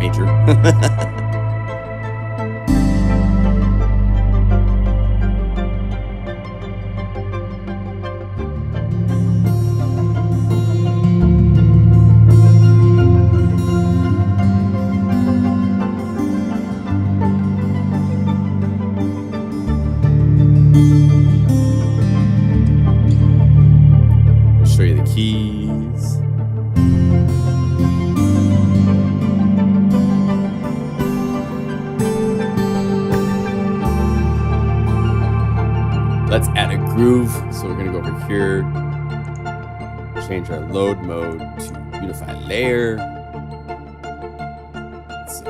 major. Show you the keys. Let's add a groove. So we're gonna go over here, change our load mode to Unify layer. Let's see.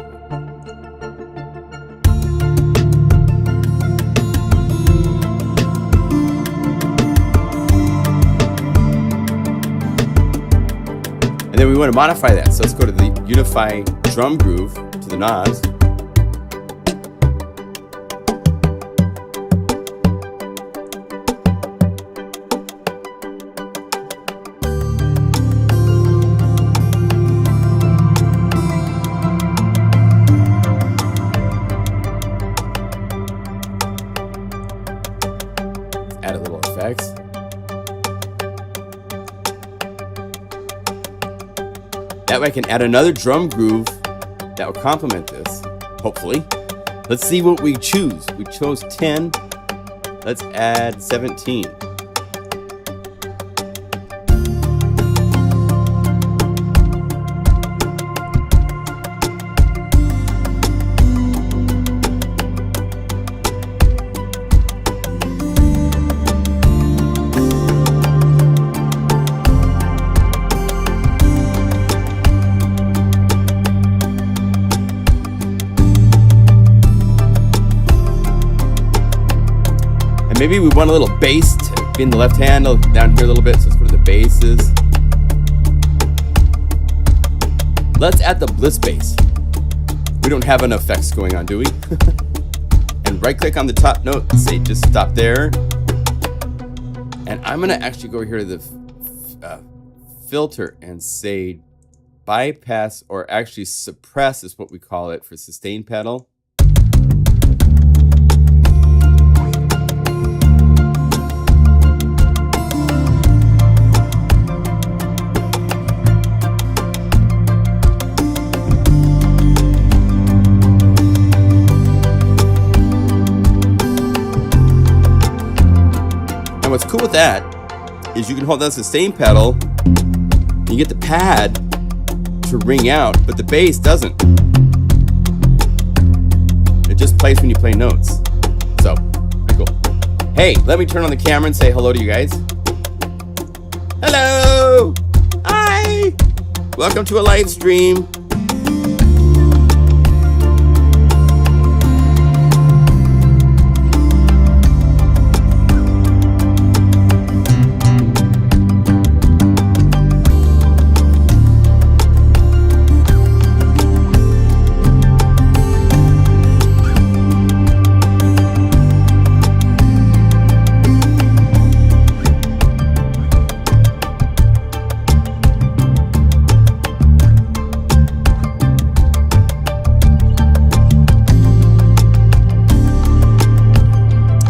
And then we want to modify that. So let's go to the Unify drum groove to the knobs. Add a little effects. That way I can add another drum groove that will complement this, hopefully. Let's see what we choose. We chose 10. Let's add 17. Maybe we want a little bass to be in the left hand down here a little bit. So let's go to the basses. Let's add the BLISS bass. We don't have enough effects going on, do we? And right click on the top note and say just stop there. And I'm gonna actually go here to the filter and say bypass, or actually suppress is what we call it for sustain pedal. And what's cool with that is you can hold down the sustain pedal and you get the pad to ring out, but the bass doesn't. It just plays when you play notes. So, pretty cool. Hey, let me turn on the camera and say hello to you guys. Hello! Hi! Welcome to a live stream.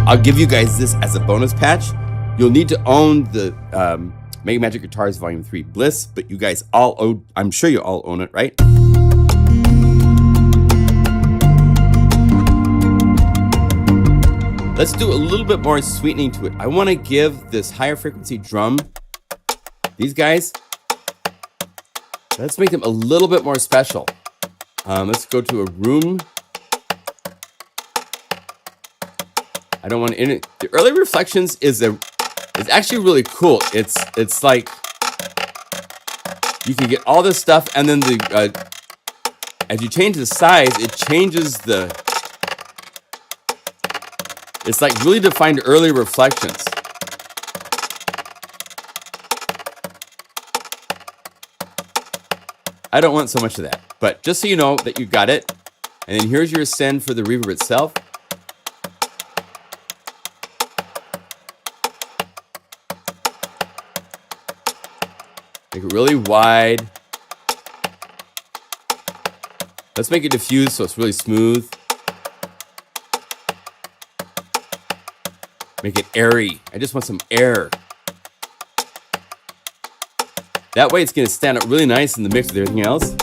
I'll give you guys this as a bonus patch. You'll need to own the MegaMagic Guitars Volume 3 BLISS, but you guys all own, I'm sure you all own it, right? Let's do a little bit more sweetening to it. I want to give this higher frequency drum, these guys, let's make them a little bit more special. Let's go to a room. I don't want to. The early reflections is actually really cool. It's like you can get all this stuff, and then as you change the size, it changes the. It's like really defined early reflections. I don't want so much of that, but just so you know that you got it, and then here's your send for the reverb itself. Make it really wide. Let's make it diffuse so it's really smooth. Make it airy. I just want some air. That way it's going to stand out really nice in the mix with everything else.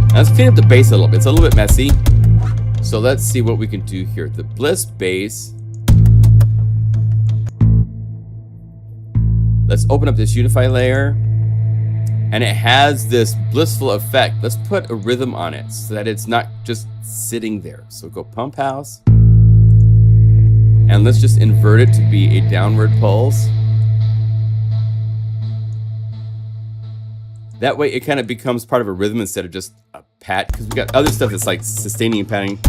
Now let's clean up the bass a little bit. It's a little bit messy. So let's see what we can do here. The BLISS bass. Let's open up this Unify layer. And it has this blissful effect. Let's put a rhythm on it so that it's not just sitting there. So go pump house. And let's just invert it to be a downward pulse. That way it kind of becomes part of a rhythm instead of just a pat. Because we got other stuff that's like sustaining and patting.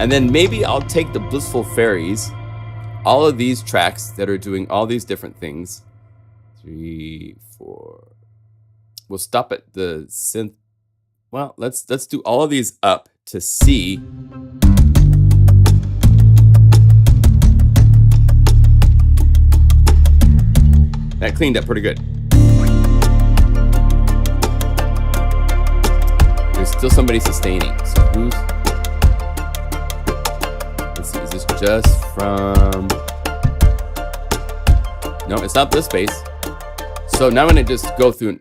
And then maybe I'll take the Blissful Fairies, all of these tracks that are doing all these different things. 3, 4. We'll stop at the synth. Well, let's do all of these up to C. That cleaned up pretty good. There's still somebody sustaining. So who's... Is this just from... No, it's not this bass. So now I'm going to just go through and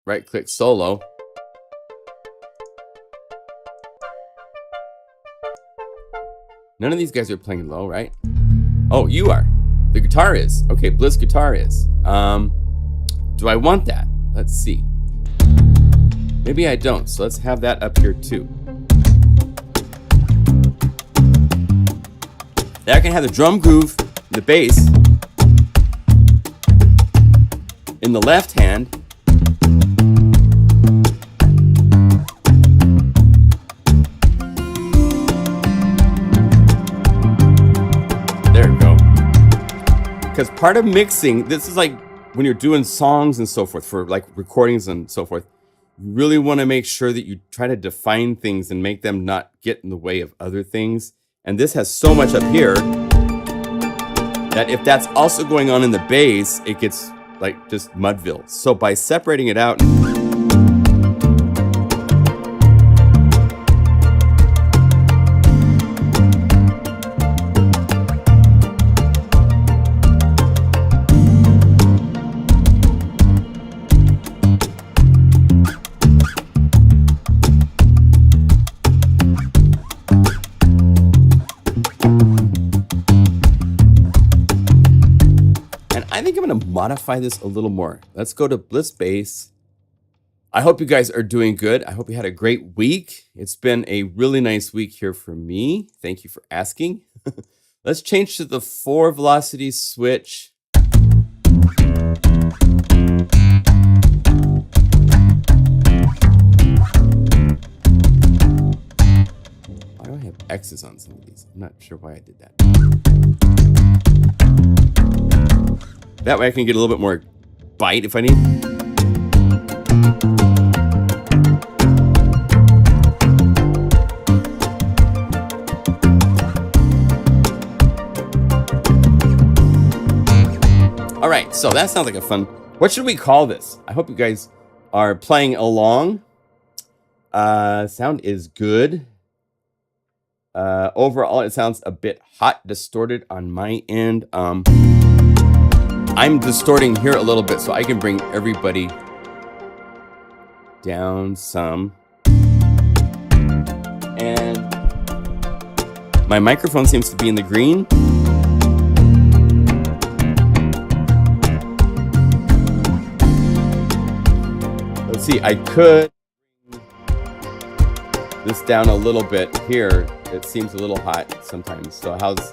right click solo. None of these guys are playing low, right? Oh, you are. The guitar is. Okay, BLISS guitar is. Do I want that? Let's see. Maybe I don't. So let's have that up here too. Now I can have the drum groove, the bass, in the left hand. There we go. Because part of mixing, this is like when you're doing songs and so forth, for like recordings and so forth, you really want to make sure that you try to define things and make them not get in the way of other things. And this has so much up here that if that's also going on in the bass, it gets like just Mudville. So by separating it out, I think I'm going to modify this a little more. Let's go to BLISS bass. I hope you guys are doing good. I hope you had a great week. It's been a really nice week here for me. Thank you for asking. Let's change to the 4 velocity switch. Why do I have X's on some of these? I'm not sure why I did that. That way I can get a little bit more bite if I need. All right, so that sounds like a fun... What should we call this? I hope you guys are playing along. Sound is good. Overall, it sounds a bit hot, distorted on my end. I'm distorting here a little bit so I can bring everybody down some. And my microphone seems to be in the green. Let's see, I could bring this down a little bit here. It seems a little hot sometimes. So how's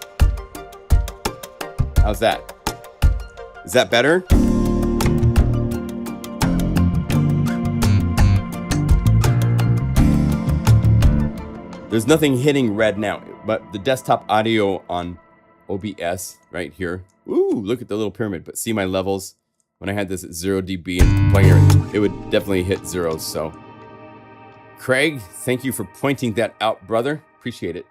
that? Is that better? There's nothing hitting red now, but the desktop audio on OBS right here. Ooh, look at the little pyramid. But see my levels? When I had this at 0 dB and playing it would definitely hit 0. So, Craig, thank you for pointing that out, brother. Appreciate it.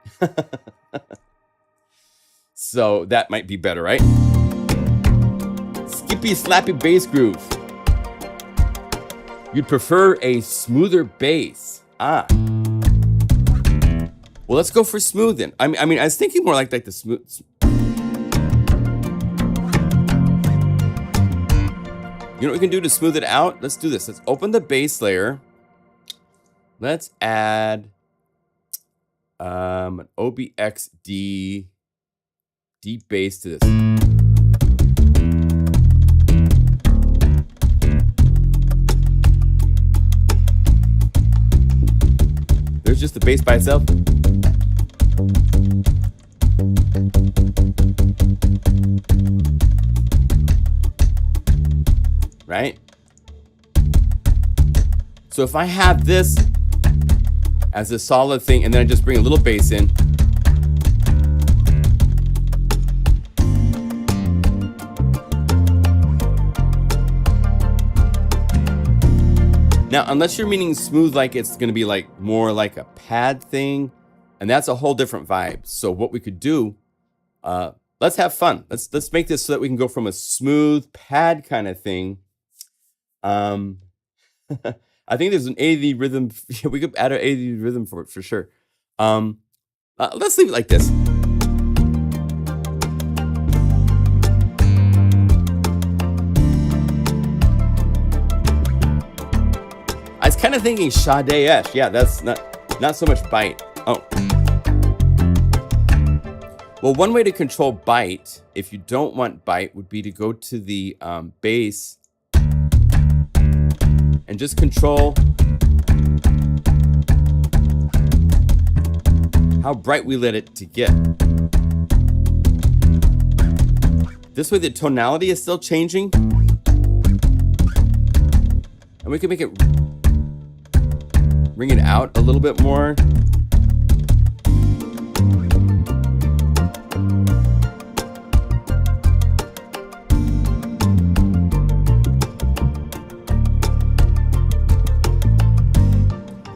So that might be better, right? Skippy slappy bass groove. You'd prefer a smoother bass. Ah. Well, let's go for smooth then. I mean, I was thinking more like the smooth. You know what we can do to smooth it out? Let's do this. Let's open the bass layer. Let's add an OBXD deep bass to this. There's just the bass by itself. Right? So if I have this as a solid thing and then I just bring a little bass in, now unless you're meaning smooth like it's going to be like more like a pad thing, and that's a whole different vibe. So what we could do, let's have fun. Let's make this so that we can go from a smooth pad kind of thing. I think there's an AD rhythm. We could add an AD rhythm for it for sure. Let's leave it like this. I was kind of thinking Sade-esh. Yeah, that's not so much bite. Oh. Well, one way to control bite, if you don't want bite, would be to go to the bass and just control how bright we let it to get. This way the tonality is still changing. And we can make it bring it out a little bit more.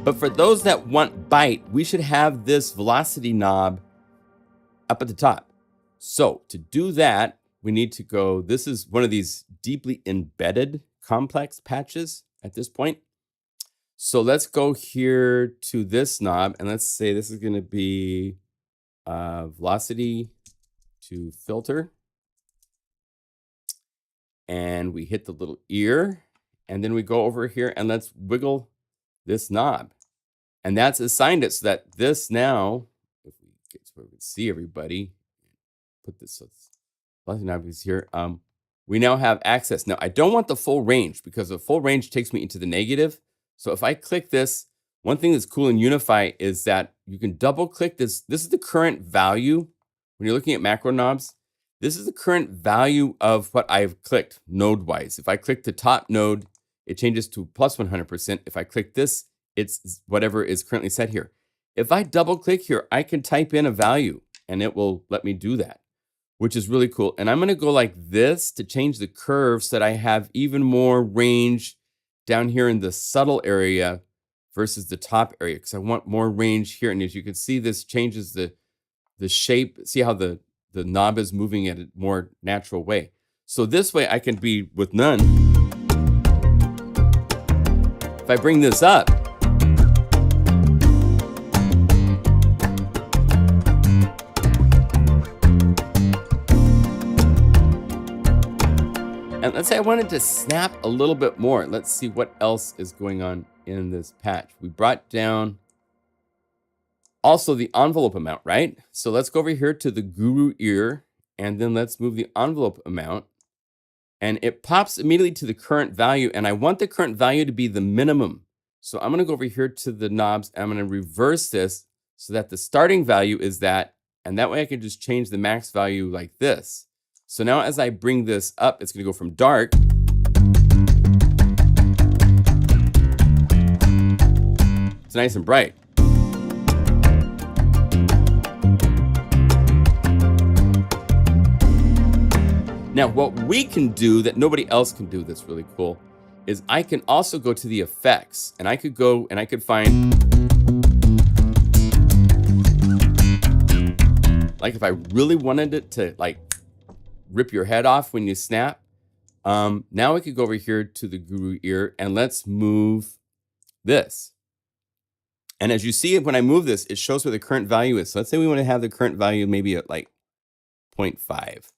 But for those that want bite, we should have this velocity knob up at the top. So to do that, we need to go, this is one of these deeply embedded complex patches at this point. So let's go here to this knob and let's say this is going to be velocity to filter. And we hit the little ear and then we go over here and let's wiggle this knob. And that's assigned it so that this now, if we get to where we can see everybody, put this so velocity knob is here. We now have access. Now I don't want the full range because the full range takes me into the negative. So if I click this, one thing that's cool in Unify is that you can double click this. This is the current value. When you're looking at macro knobs, this is the current value of what I've clicked node wise. If I click the top node, it changes to plus 100%. If I click this, it's whatever is currently set here. If I double click here, I can type in a value and it will let me do that, which is really cool. And I'm going to go like this to change the curve so that I have even more range down here in the subtle area versus the top area, because I want more range here. And as you can see, this changes the shape. See how the knob is moving at a more natural way. So this way I can be with none. If I bring this up, and let's say I wanted to snap a little bit more. Let's see what else is going on in this patch. We brought down also the envelope amount, right? So let's go over here to the Guru ear, and then let's move the envelope amount. And it pops immediately to the current value, and I want the current value to be the minimum. So I'm gonna go over here to the knobs, and I'm gonna reverse this so that the starting value is that, and that way I can just change the max value like this. So now as I bring this up, it's gonna go from dark to nice and bright. Now what we can do that nobody else can do that's really cool is I can also go to the effects, and I could go and I could find Like if I really wanted it to like rip your head off when you snap. Now we could go over here to the Guru ear and let's move this. And as you see it, when I move this, it shows where the current value is. So let's say we want to have the current value maybe at like 0.5.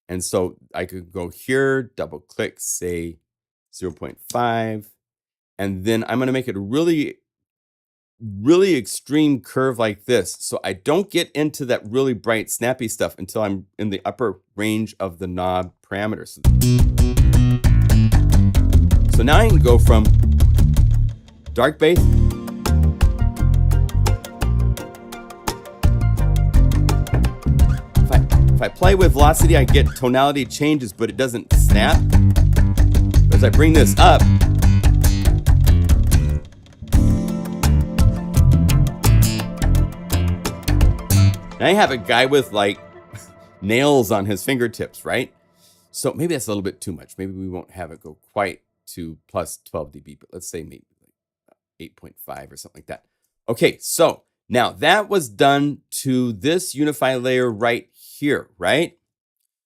And so I could go here, double click, say 0.5. And then I'm going to make it a really extreme curve like this. So I don't get into that really bright, snappy stuff until I'm in the upper range of the knob parameters. So now I can go from dark bass if I play with velocity, I get tonality changes, but it doesn't snap. As I bring this up, now I have a guy with like nails on his fingertips, right? So maybe that's a little bit too much. Maybe we won't have it go quite to plus 12 dB, but let's say maybe like 8.5 or something like that. Okay, so now that was done to this Unify layer right here, right?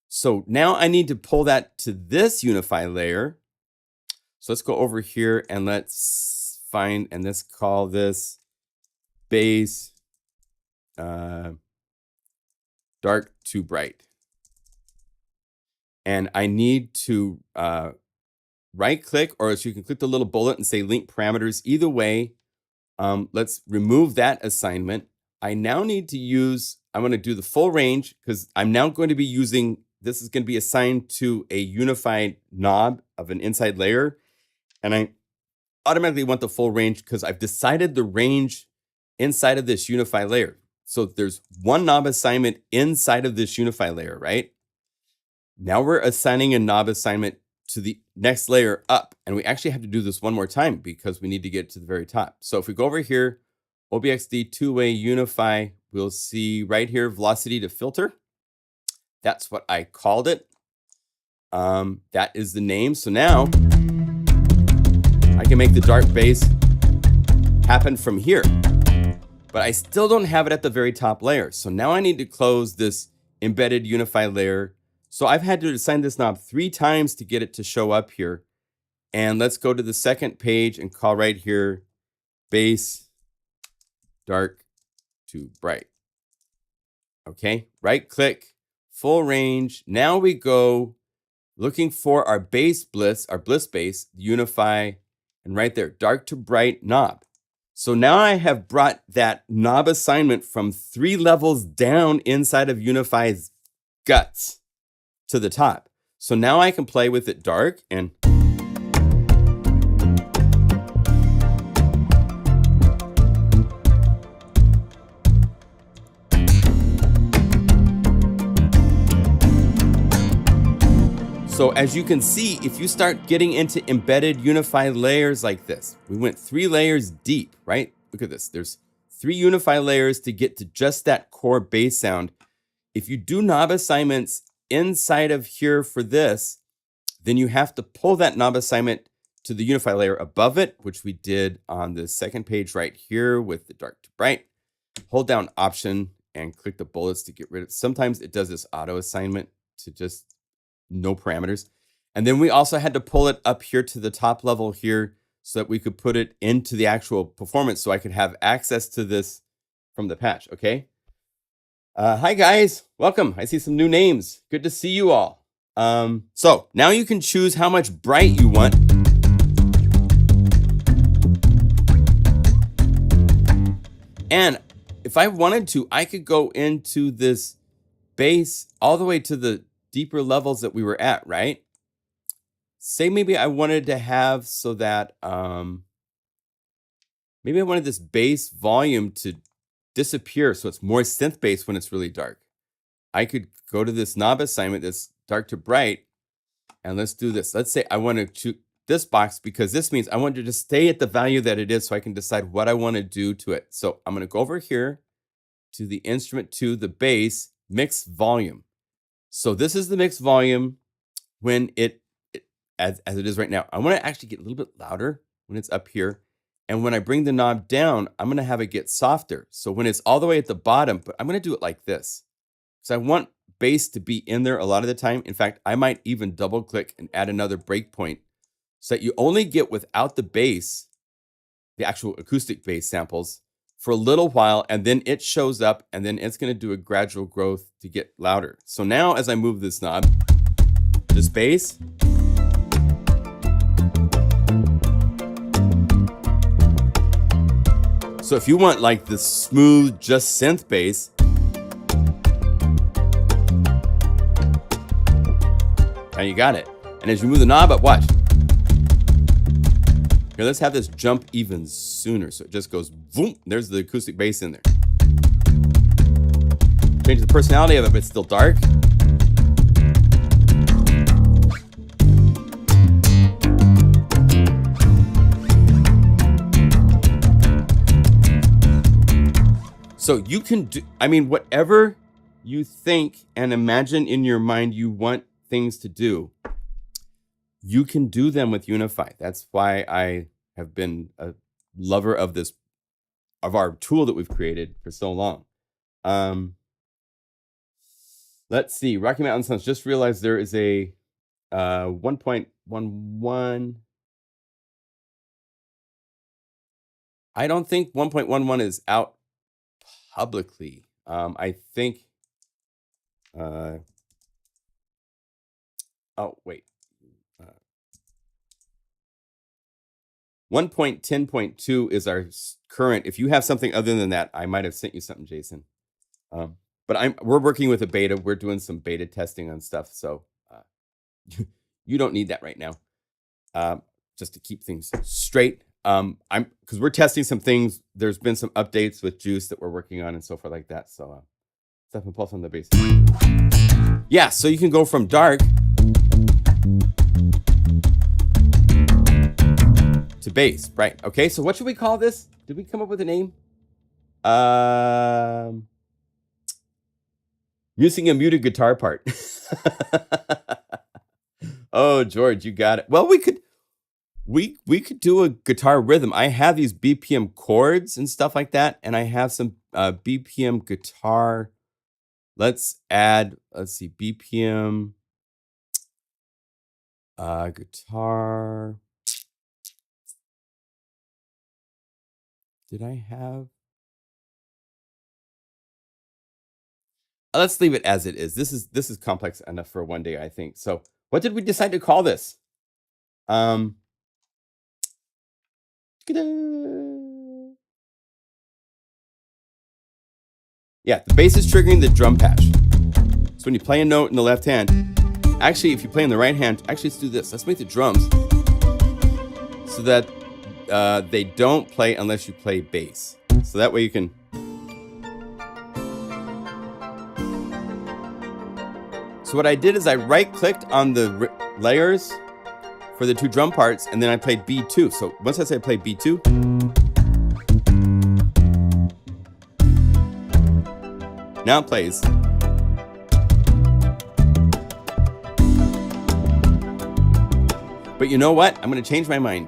So now I need to pull that to this Unify layer. So let's go over here and let's find, and let's call this bass dark to bright. And I need to right click, or so you can click the little bullet and say link parameters. Either way, let's remove that assignment. I now need to use, I'm going to do the full range because I'm now going to be using, this is going to be assigned to a unified knob of an inside layer. And I automatically want the full range because I've decided the range inside of this Unify layer. So there's one knob assignment inside of this Unify layer, right? Now we're assigning a knob assignment to the next layer up. And we actually have to do this one more time because we need to get to the very top. So if we go over here, OBXD two-way Unify, we'll see right here, velocity to filter. That's what I called it. That is the name. So now I can make the dark bass happen from here, but I still don't have it at the very top layer. So now I need to close this embedded Unify layer. So I've had to assign this knob 3 times to get it to show up here. And let's go to the second page and call right here, bass dark to bright. Okay, right click, full range. Now we go looking for our bass BLISS, our BLISS bass, Unify, and right there, dark to bright knob. So now I have brought that knob assignment from 3 levels down inside of Unify's guts to the top. So now I can play with it dark and so as you can see, if you start getting into embedded Unify layers like this, we went 3 layers deep, right? Look at this. There's 3 Unify layers to get to just that core bass sound. If you do knob assignments inside of here for this, then you have to pull that knob assignment to the Unify layer above it, which we did on the second page right here with the dark to bright. Hold down Option and click the bullets to get rid of. Sometimes it does this auto assignment to just no parameters. And then we also had to pull it up here to the top level here so that we could put it into the actual performance so I could have access to this from the patch. Okay. Hi guys, welcome. I see some new names. Good to see you all. So now you can choose how much bright you want. And if I wanted to, I could go into this bass all the way to the deeper levels that we were at, right? Say maybe I wanted to have so that maybe I wanted this bass volume to disappear so it's more synth bass when it's really dark. I could go to this knob assignment that's dark to bright, and let's do this. Let's say I want to choose this box because this means I want to just stay at the value that it is so I can decide what I want to do to it. So I'm going to go over here to the instrument, to the bass, mix volume. So this is the mixed volume when as it is right now. I want to actually get a little bit louder when it's up here. And when I bring the knob down, I'm going to have it get softer. So when it's all the way at the bottom, but I'm going to do it like this. because I want bass to be in there a lot of the time. In fact, I might even double click and add another breakpoint so that you only get without the bass, the actual acoustic bass samples for a little while, and then it shows up, and then it's going to do a gradual growth to get louder. So now as I move this knob, this bass, so if you want like the smooth, just synth bass, now you got it. And as you move the knob up, watch. Here, let's have this jump even sooner. So it just goes, boom, there's the acoustic bass in there. Change the personality of it, but it's still dark. So you can do, I mean, whatever you think and imagine in your mind you want things to do, you can do them with Unify. That's why I have been a lover of this, of our tool that we've created for so long. Let's see, Rocky Mountain Suns, just realized there is a 1.11. I don't think 1.11 is out publicly. I think, oh, wait. 1.10.2 is our current. If you have something other than that, I might have sent you something, Jason. But we're working with a beta. We're doing some beta testing on stuff. So you don't need that right now. Just to keep things straight. Because we're testing some things. There's been some updates with Juice that we're working on and so forth like that. So Steph and Pulse on the bass. Yeah, so you can go from dark to bass, right? Okay, so what should we call this? Did we come up with a name? Using a muted guitar part. Oh, George, you got it. Well, we could do a guitar rhythm. I have these BPM chords and stuff like that, and I have some BPM guitar. Let's see, BPM guitar. Did I have? Let's leave it as it is. This is complex enough for one day, I think. So what did we decide to call this? Yeah, the bass is triggering the drum patch. So when you play a note in the left hand, actually, if you play in the right hand, actually, let's do this. Let's make the drums so that they don't play unless you play bass. So that way you can. So what I did is I right-clicked on the layers for the two drum parts, and then I played B2. So once I say I play B2, now it plays. But you know what? I'm going to change my mind.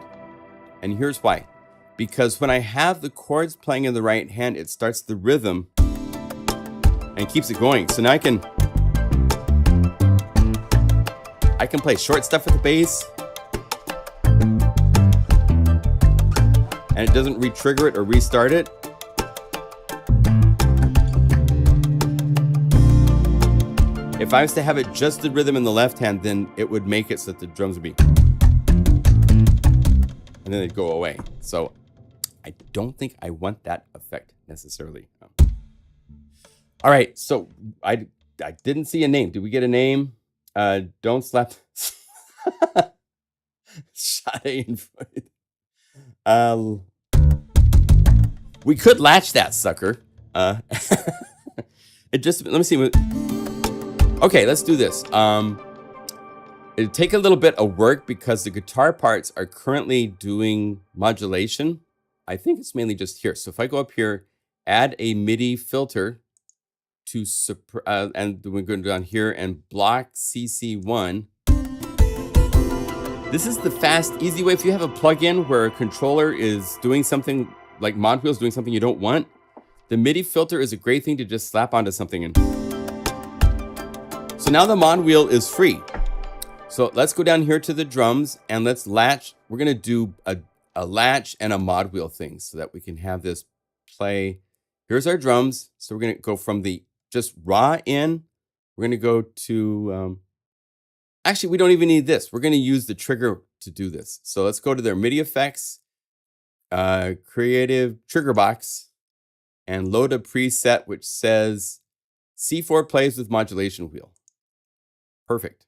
And here's why. Because when I have the chords playing in the right hand, it starts the rhythm and keeps it going. So now I can play short stuff with the bass. And it doesn't re-trigger it or restart it. If I was to have it just the rhythm in the left hand, then it would make it so that the drums would be, and then they'd go away. So I don't think I want that effect necessarily. All right, so I didn't see a name. Did we get a name? Don't slap. Sade and foot. We could latch that sucker. It just, let me see. Okay, let's do this. It'll take a little bit of work because the guitar parts are currently doing modulation. I think it's mainly just here. So if I go up here, add a MIDI filter to, and we're going down here and block CC1. This is the fast, easy way. If you have a plugin where a controller is doing something, like Mod Wheel's doing something you don't want, the MIDI filter is a great thing to just slap onto something and So now the mod wheel is free. So let's go down here to the drums and let's latch. We're going to do a latch and a mod wheel thing so that we can have this play. Here's our drums. So we're going to go from the just raw in. We're going to go to, actually, we don't even need this. We're going to use the trigger to do this. So let's go to their MIDI effects, creative trigger box, and load a preset which says C4 plays with modulation wheel. Perfect.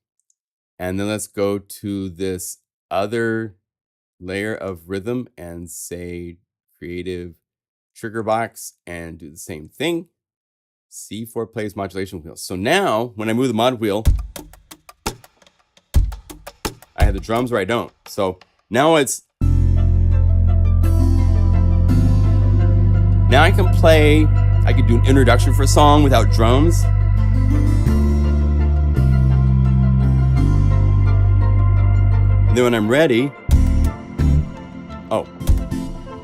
And then let's go to this other layer of rhythm and say creative trigger box and do the same thing. C4 plays modulation wheel. So now when I move the mod wheel, I have the drums or I don't. So now it's, now I can play, I could do an introduction for a song without drums. And then when I'm ready, oh,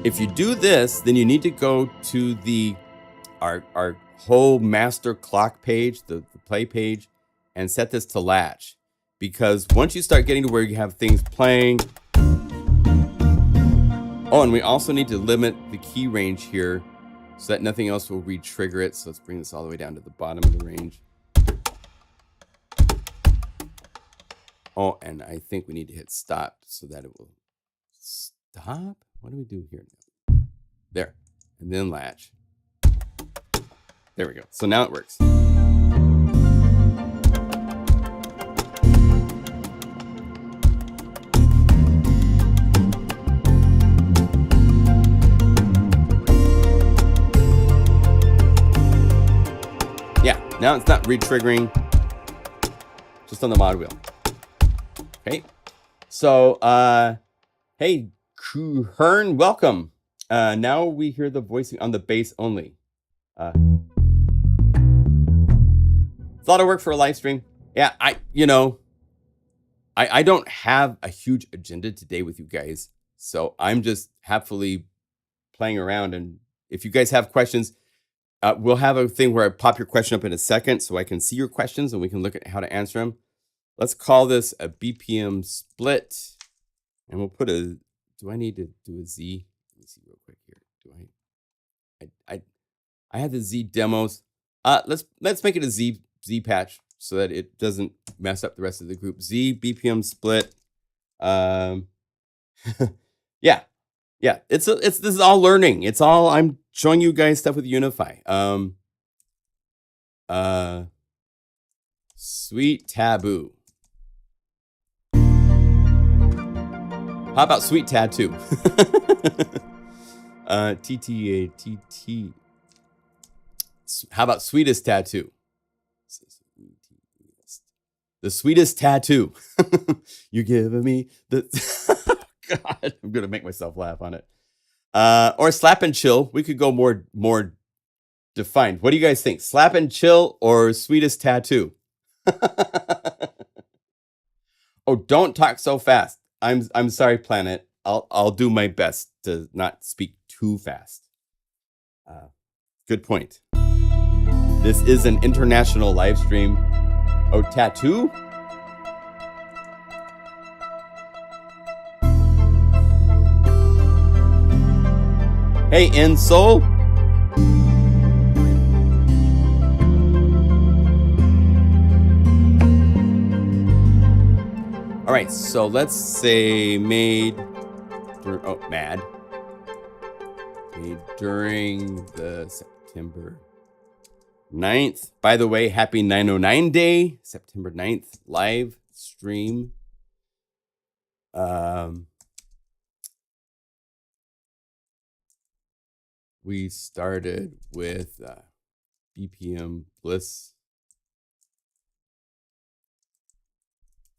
if you do this, then you need to go to the our whole master clock page, the play page, and set this to latch. Because once you start getting to where you have things playing, oh, and we also need to limit the key range here so that nothing else will re-trigger it. So let's bring this all the way down to the bottom of the range. Oh, and I think we need to hit stop so that it will stop. What do we do here now? There, and then latch. There we go. So now it works. Yeah, now it's not re-triggering, just on the mod wheel. Okay, so hey, Hearn, welcome. Now we hear the voicing on the bass only. It's a lot of work for a live stream. Yeah, I don't have a huge agenda today with you guys, so I'm just happily playing around. And if you guys have questions, we'll have a thing where I pop your question up in a second so I can see your questions and we can look at how to answer them. Let's call this a BPM split, and we'll put a, do I need to do a Z? Let me see real quick here. Do I have the Z demos. Let's make it a Z patch so that it doesn't mess up the rest of the group. Z BPM split. Yeah. This is all learning. It's all, I'm showing you guys stuff with Unify. Sweet Taboo. How about Sweet Tattoo? TTA. How about Sweetest Tattoo? The sweetest tattoo. You're giving me the... God, I'm going to make myself laugh on it. Or Slap and Chill. We could go more defined. What do you guys think? Slap and Chill or Sweetest Tattoo? Oh, don't talk so fast. I'm sorry, Planet. I'll do my best to not speak too fast. Good point. This is an international live stream. Oh, tattoo? Hey, Ensoul. All right, so let's say made during the September 9th. By the way, happy 909 day, September 9th, live stream. We started with BPM BLISS,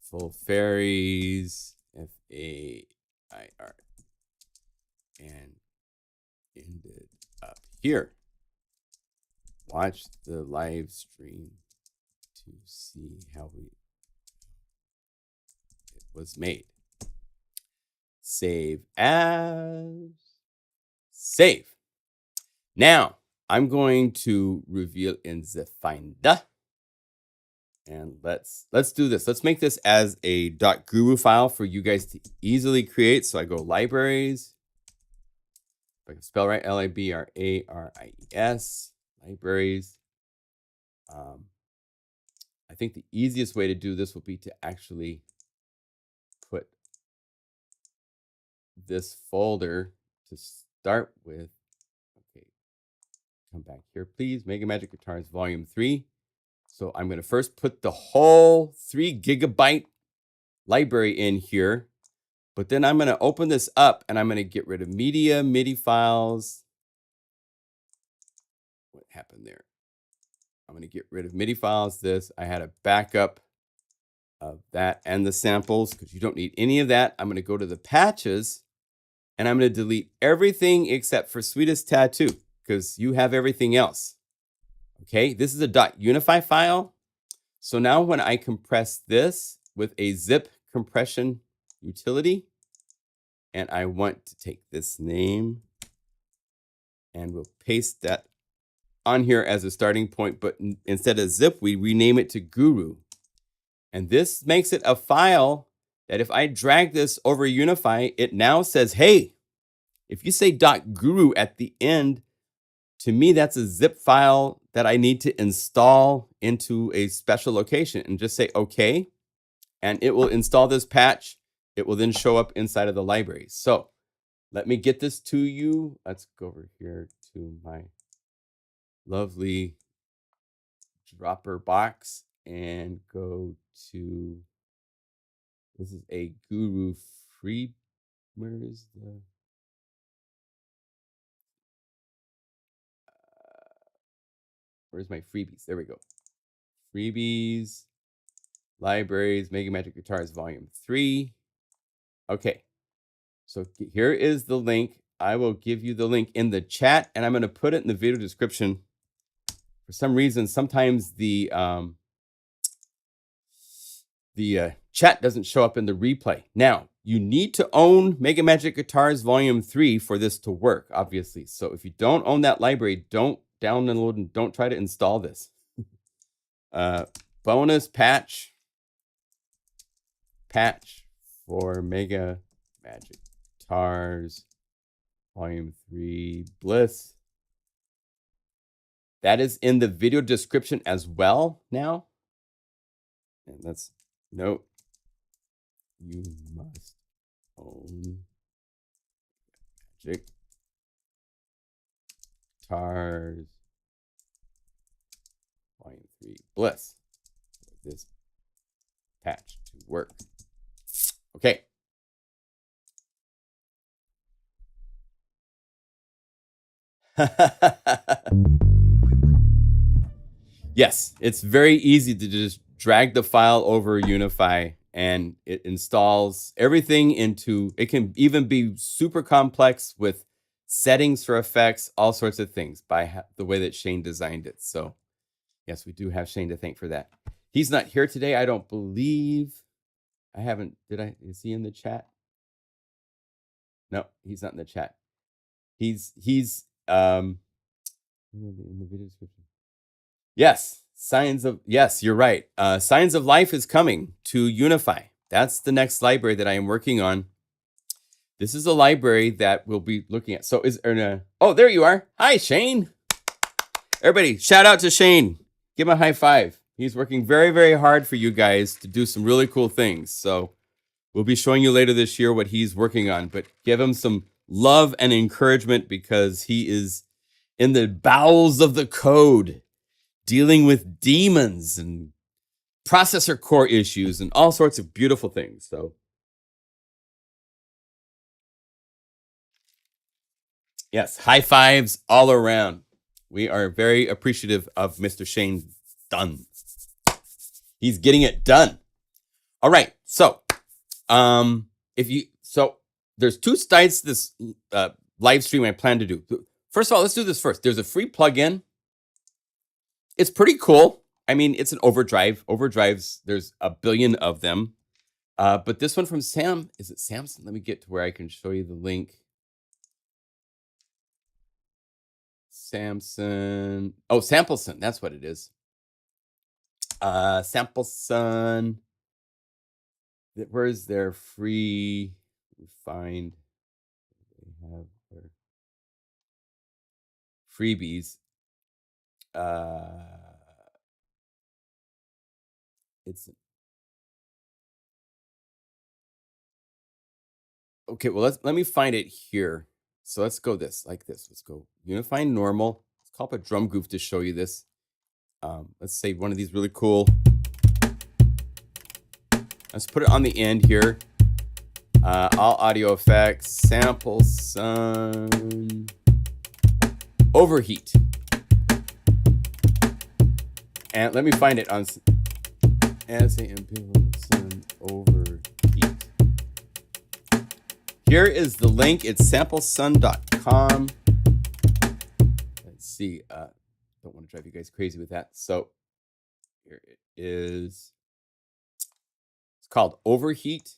Full Fairies, FAIR, and ended up here. Watch the live stream to see how it was made. Save as. Save. Now, I'm going to reveal in the Finder. And let's do this. Let's make this as a .guru file for you guys to easily create. So I go libraries. If I can spell right, LIBRARIES, libraries. I think the easiest way to do this will be to actually put this folder to start with. Okay, come back here, please. MegaMagic Guitars Volume 3. So I'm going to first put the whole 3 GB library in here, but then I'm going to open this up and I'm going to get rid of media, MIDI files. What happened there? I'm going to get rid of MIDI files. I had a backup of that and the samples because you don't need any of that. I'm going to go to the patches and I'm going to delete everything except for Sweetest Tattoo because you have everything else. Okay, this is a .unify file. So now when I compress this with a zip compression utility, and I want to take this name and we'll paste that on here as a starting point, but instead of zip, we rename it to Guru. And this makes it a file that if I drag this over Unify, it now says, hey, if you say .guru at the end, to me, that's a zip file that I need to install into a special location and just say, okay, and it will install this patch. It will then show up inside of the library. So let me get this to you. Let's go over here to my lovely dropper box and go to, this is a Guru free, where is the, where's my freebies? There we go. Freebies, libraries, MegaMagic Guitars Volume 3. Okay, so here is the link. I will give you the link in the chat, and I'm going to put it in the video description. For some reason, sometimes the chat doesn't show up in the replay. Now, you need to own MegaMagic Guitars Volume 3 for this to work, obviously. So if you don't own that library, don't download and don't try to install this. Bonus patch for MegaMagic Guitars Volume 3 BLISS. That is in the video description as well now. And let's note, you must own Magic Guitars Volume 3 BLISS for this patch to work. Okay. Yes, it's very easy to just drag the file over Unify and it installs everything into, it can even be super complex with settings for effects, all sorts of things by the way that Shane designed it. So yes, we do have Shane to thank for that. He's not here today, I don't believe. I haven't, is he in the chat? No, he's not in the chat. He's in the video description. Yes, yes, you're right. Signs of Life is coming to Unify. That's the next library that I am working on. This is a library that we'll be looking at. So oh, there you are. Hi, Shane. Everybody, shout out to Shane. Give him a high five. He's working very, very hard for you guys to do some really cool things. So we'll be showing you later this year what he's working on, but give him some love and encouragement because he is in the bowels of the code, dealing with demons and processor core issues and all sorts of beautiful things. So yes, high fives all around. We are very appreciative of Mr. Shane Dunn. He's getting it done. All right. So, there's two sides to this live stream I plan to do. First of all, let's do this first. There's a free plugin. It's pretty cool. I mean, it's an Overdrive. Overdrives, there's a billion of them. But this one from is it Samson? Let me get to where I can show you the link. Sampleson. Oh, Sampleson. That's what it is. Sampleson. Where's their free? Find. They have their freebies. It's okay. Well, let me find it here. So let's go like this. Let's go Unify normal. Let's call up a drum groove to show you this. Let's say one of these really cool. Let's put it on the end here. All audio effects, Sampleson, overheat. And let me find it on Sampleson overheat. Here is the link. It's sampleson.com. Let's see. Don't want to drive you guys crazy with that. So here it is. It's called Overheat.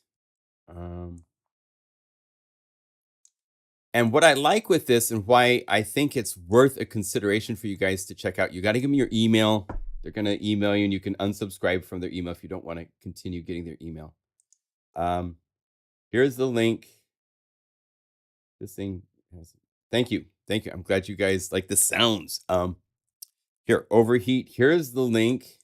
And what I like with this and why I think it's worth a consideration for you guys to check out, you got to give them your email. They're going to email you and you can unsubscribe from their email if you don't want to continue getting their email. Here's the link. This thing has, thank you. Thank you. I'm glad you guys like the sounds. Here, Overheat. Here's the link.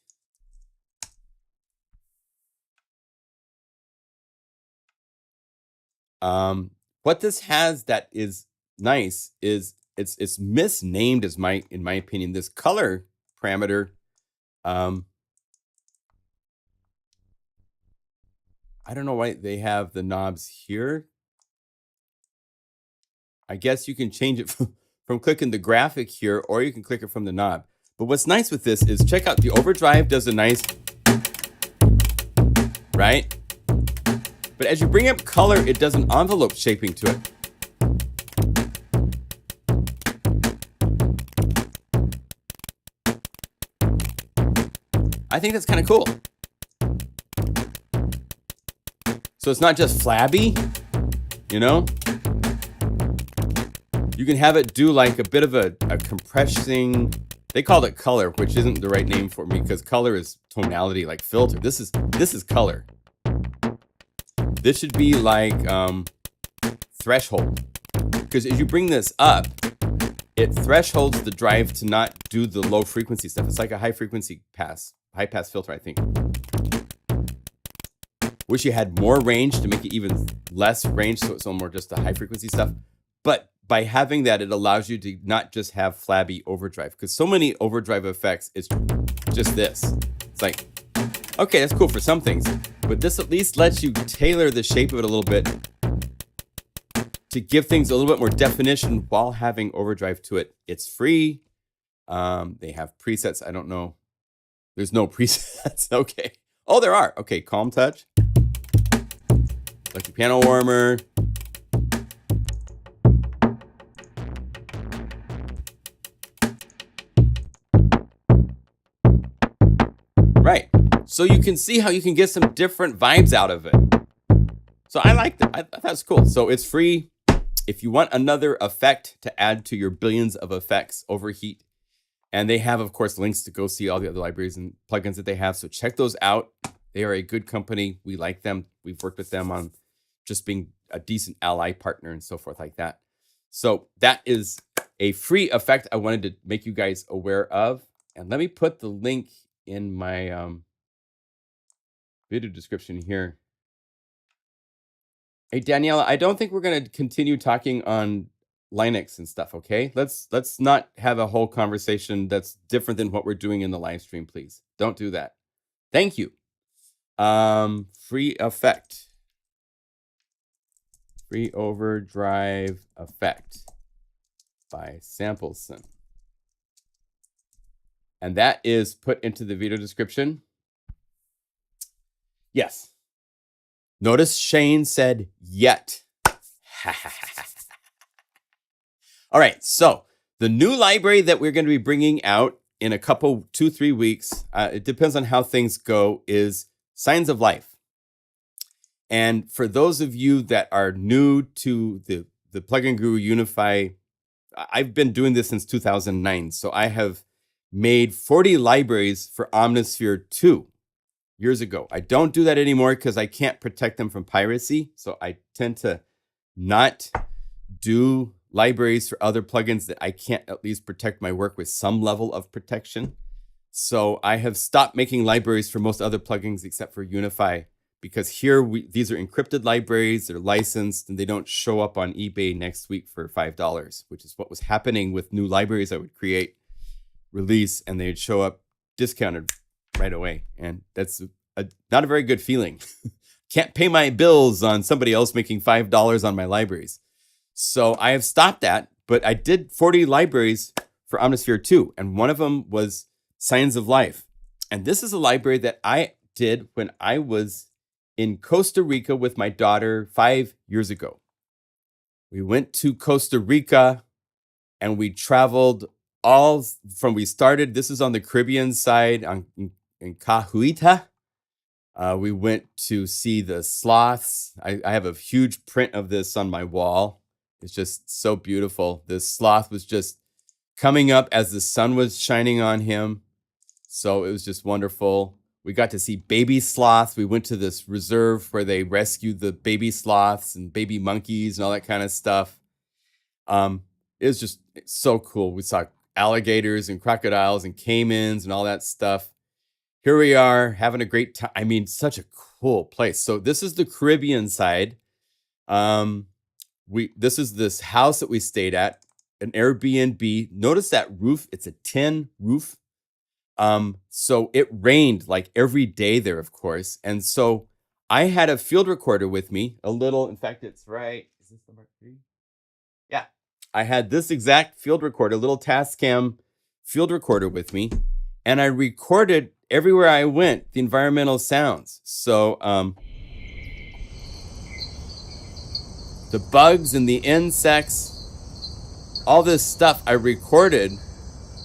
What this has that is nice is it's misnamed in my opinion, this color parameter. I don't know why they have the knobs here. I guess you can change it from clicking the graphic here, or you can click it from the knob. But what's nice with this is check out the Overdrive does a nice, right? But as you bring up color, it does an envelope shaping to it. I think that's kind of cool. So it's not just flabby, you know? You can have it do like a bit of a compressing. They called it color, which isn't the right name for me because color is tonality, like filter. This is color. This should be like threshold, because as you bring this up, it thresholds the drive to not do the low frequency stuff. It's like a high pass filter, I think. Wish you had more range to make it even less range, so it's more just the high frequency stuff. But by having that, it allows you to not just have flabby overdrive, because so many overdrive effects is just this. It's like, okay, that's cool for some things, but this at least lets you tailor the shape of it a little bit to give things a little bit more definition while having overdrive to it. It's free. They have presets. I don't know. There's no presets. Okay. Oh, there are. Okay, Calm Touch. Electric piano warmer. Right. So you can see how you can get some different vibes out of it. So I like that. I thought that's cool. So it's free. If you want another effect to add to your billions of effects, Overheat. And they have, of course, links to go see all the other libraries and plugins that they have. So check those out. They are a good company. We like them. We've worked with them on just being a decent ally partner and so forth like that. So that is a free effect I wanted to make you guys aware of. And let me put the link in my video description here. Hey, Daniela, I don't think we're going to continue talking on Linux and stuff, okay? Let's not have a whole conversation that's different than what we're doing in the live stream, please. Don't do that. Thank you. Free effect. Free Overdrive effect by Sampleson. And that is put into the video description. Yes. Notice Shane said yet. All right, so the new library that we're going to be bringing out in a couple, 2-3 weeks, it depends on how things go, is Signs of Life. And for those of you that are new to the Plugin Guru Unify, I've been doing this since 2009. So I have made 40 libraries for Omnisphere 2 years ago. I don't do that anymore because I can't protect them from piracy. So I tend to not do libraries for other plugins that I can't at least protect my work with some level of protection. So I have stopped making libraries for most other plugins except for Unify, because here these are encrypted libraries, they're licensed, and they don't show up on eBay next week for $5, which is what was happening with new libraries I would create, release, and they'd show up discounted right away. And that's not a very good feeling. Can't pay my bills on somebody else making $5 on my libraries. So I have stopped that, but I did 40 libraries for Omnisphere 2, and one of them was Signs of Life. And this is a library that I did when I was in Costa Rica with my daughter 5 years ago. We went to Costa Rica and we traveled we started, this is on the Caribbean side in Cahuita. We went to see the sloths. I have a huge print of this on my wall. It's just so beautiful. This sloth was just coming up as the sun was shining on him. So it was just wonderful. We got to see baby sloths. We went to this reserve where they rescued the baby sloths and baby monkeys and all that kind of stuff. It was just so cool. We saw alligators and crocodiles and caimans and all that stuff. Here we are having a great time. I mean, such a cool place. So this is the Caribbean side. This is this house that we stayed at, an Airbnb. Notice that roof, it's a tin roof. So it rained like every day there, of course. And so I had a field recorder with me, in fact, it's right. Is this number 3? Yeah. I had this exact field recorder, little Tascam field recorder with me. And I recorded everywhere I went, the environmental sounds. So, the bugs and the insects, all this stuff I recorded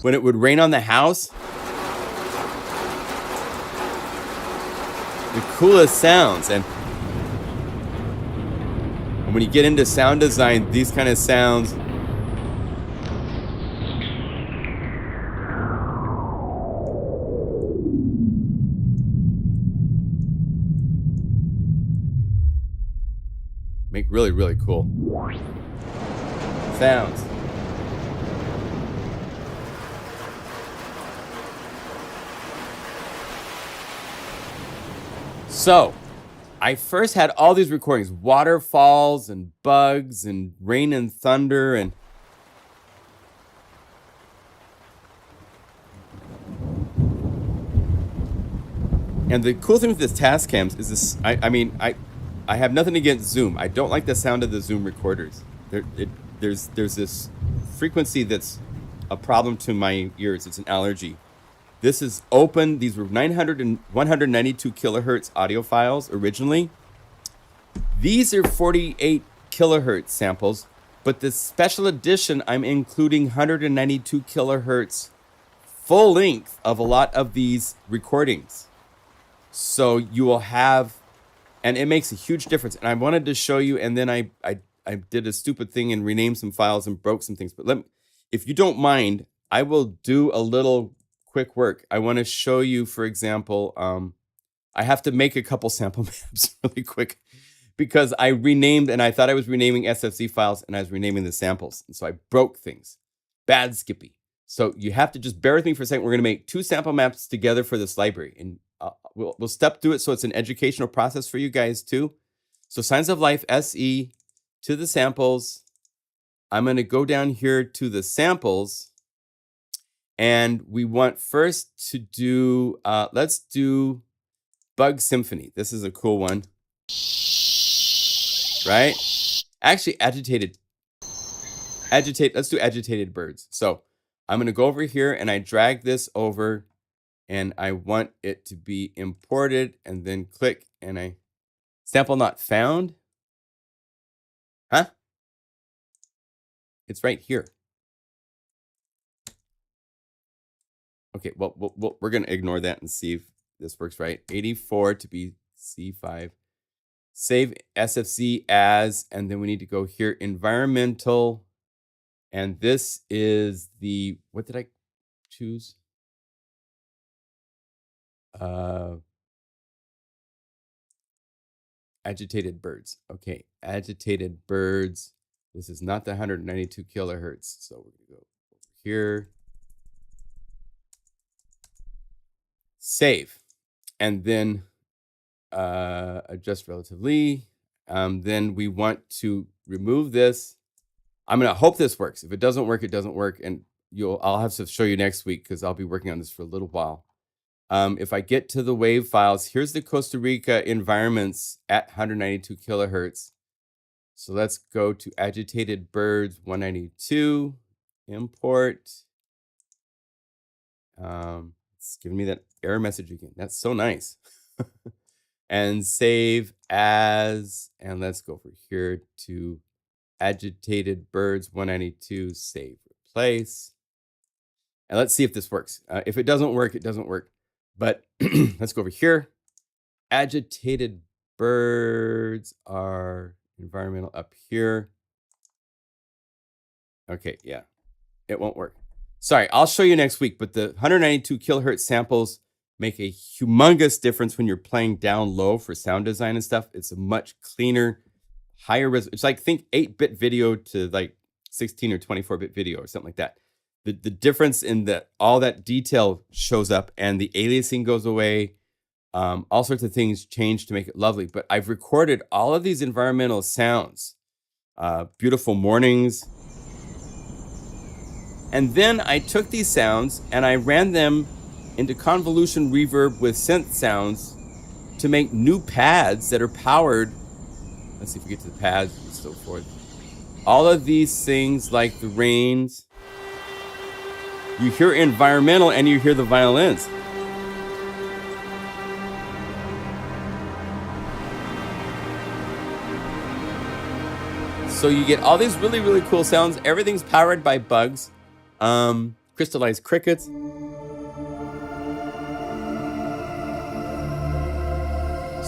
when it would rain on the house. The coolest sounds. And when you get into sound design, these kind of sounds make really, really cool sounds. So, I first had all these recordings, waterfalls and bugs and rain and thunder and the cool thing with this Tascams is this, I have nothing against Zoom. I don't like the sound of the Zoom recorders. There's this frequency that's a problem to my ears. It's an allergy. This is open. These were 900 and 192 kilohertz audio files originally. These are 48 kilohertz samples, but the special edition, I'm including 192 kilohertz full length of a lot of these recordings. So you will have, and it makes a huge difference. And I wanted to show you, and then I did a stupid thing and renamed some files and broke some things. But if you don't mind, I will do a little quick work. I want to show you, for example, I have to make a couple sample maps really quick because I renamed, and I thought I was renaming SFC files and I was renaming the samples. And so I broke things. Bad Skippy. So you have to just bear with me for a second. We're going to make 2 sample maps together for this library, and we'll step through it so it's an educational process for you guys too. So Signs of Life SE to the samples. I'm going to go down here to the samples. And we want first to do, let's do Bug Symphony. This is a cool one. Right? Actually, let's do Agitated Birds. So I'm going to go over here and I drag this over and I want it to be imported and then click and I sample not found. Huh? It's right here. Okay, well, we're going to ignore that and see if this works right. 84 to be C5. Save SFC as, and then we need to go here, environmental. And this is the, what did I choose? Agitated birds. Okay, agitated birds. This is not the 192 kilohertz. So we're gonna go over here. Save. And then adjust relatively. Then we want to remove this. I'm gonna hope this works. If it doesn't work, it doesn't work. And I'll have to show you next week because I'll be working on this for a little while. If I get to the wave files, here's the Costa Rica environments at 192 kilohertz. So let's go to agitated birds 192, import. It's giving me that error message again. That's so nice. And save as, and let's go over here to agitated birds 192, save, replace. And let's see if this works. If it doesn't work, it doesn't work. But let's go over here. Agitated birds are environmental up here. Okay, yeah, it won't work. Sorry, I'll show you next week, but the 192 kilohertz samples make a humongous difference when you're playing down low for sound design and stuff. It's a much cleaner, higher resolution. It's like, think 8-bit video to like 16 or 24-bit video or something like that. The difference in all that detail shows up and the aliasing goes away. All sorts of things change to make it lovely. But I've recorded all of these environmental sounds, beautiful mornings. And then I took these sounds and I ran them into convolution reverb with synth sounds to make new pads that are powered. Let's see if we get to the pads and so forth. All of these things like the rains. You hear environmental and you hear the violins. So you get all these really, really cool sounds. Everything's powered by bugs, crystallized crickets.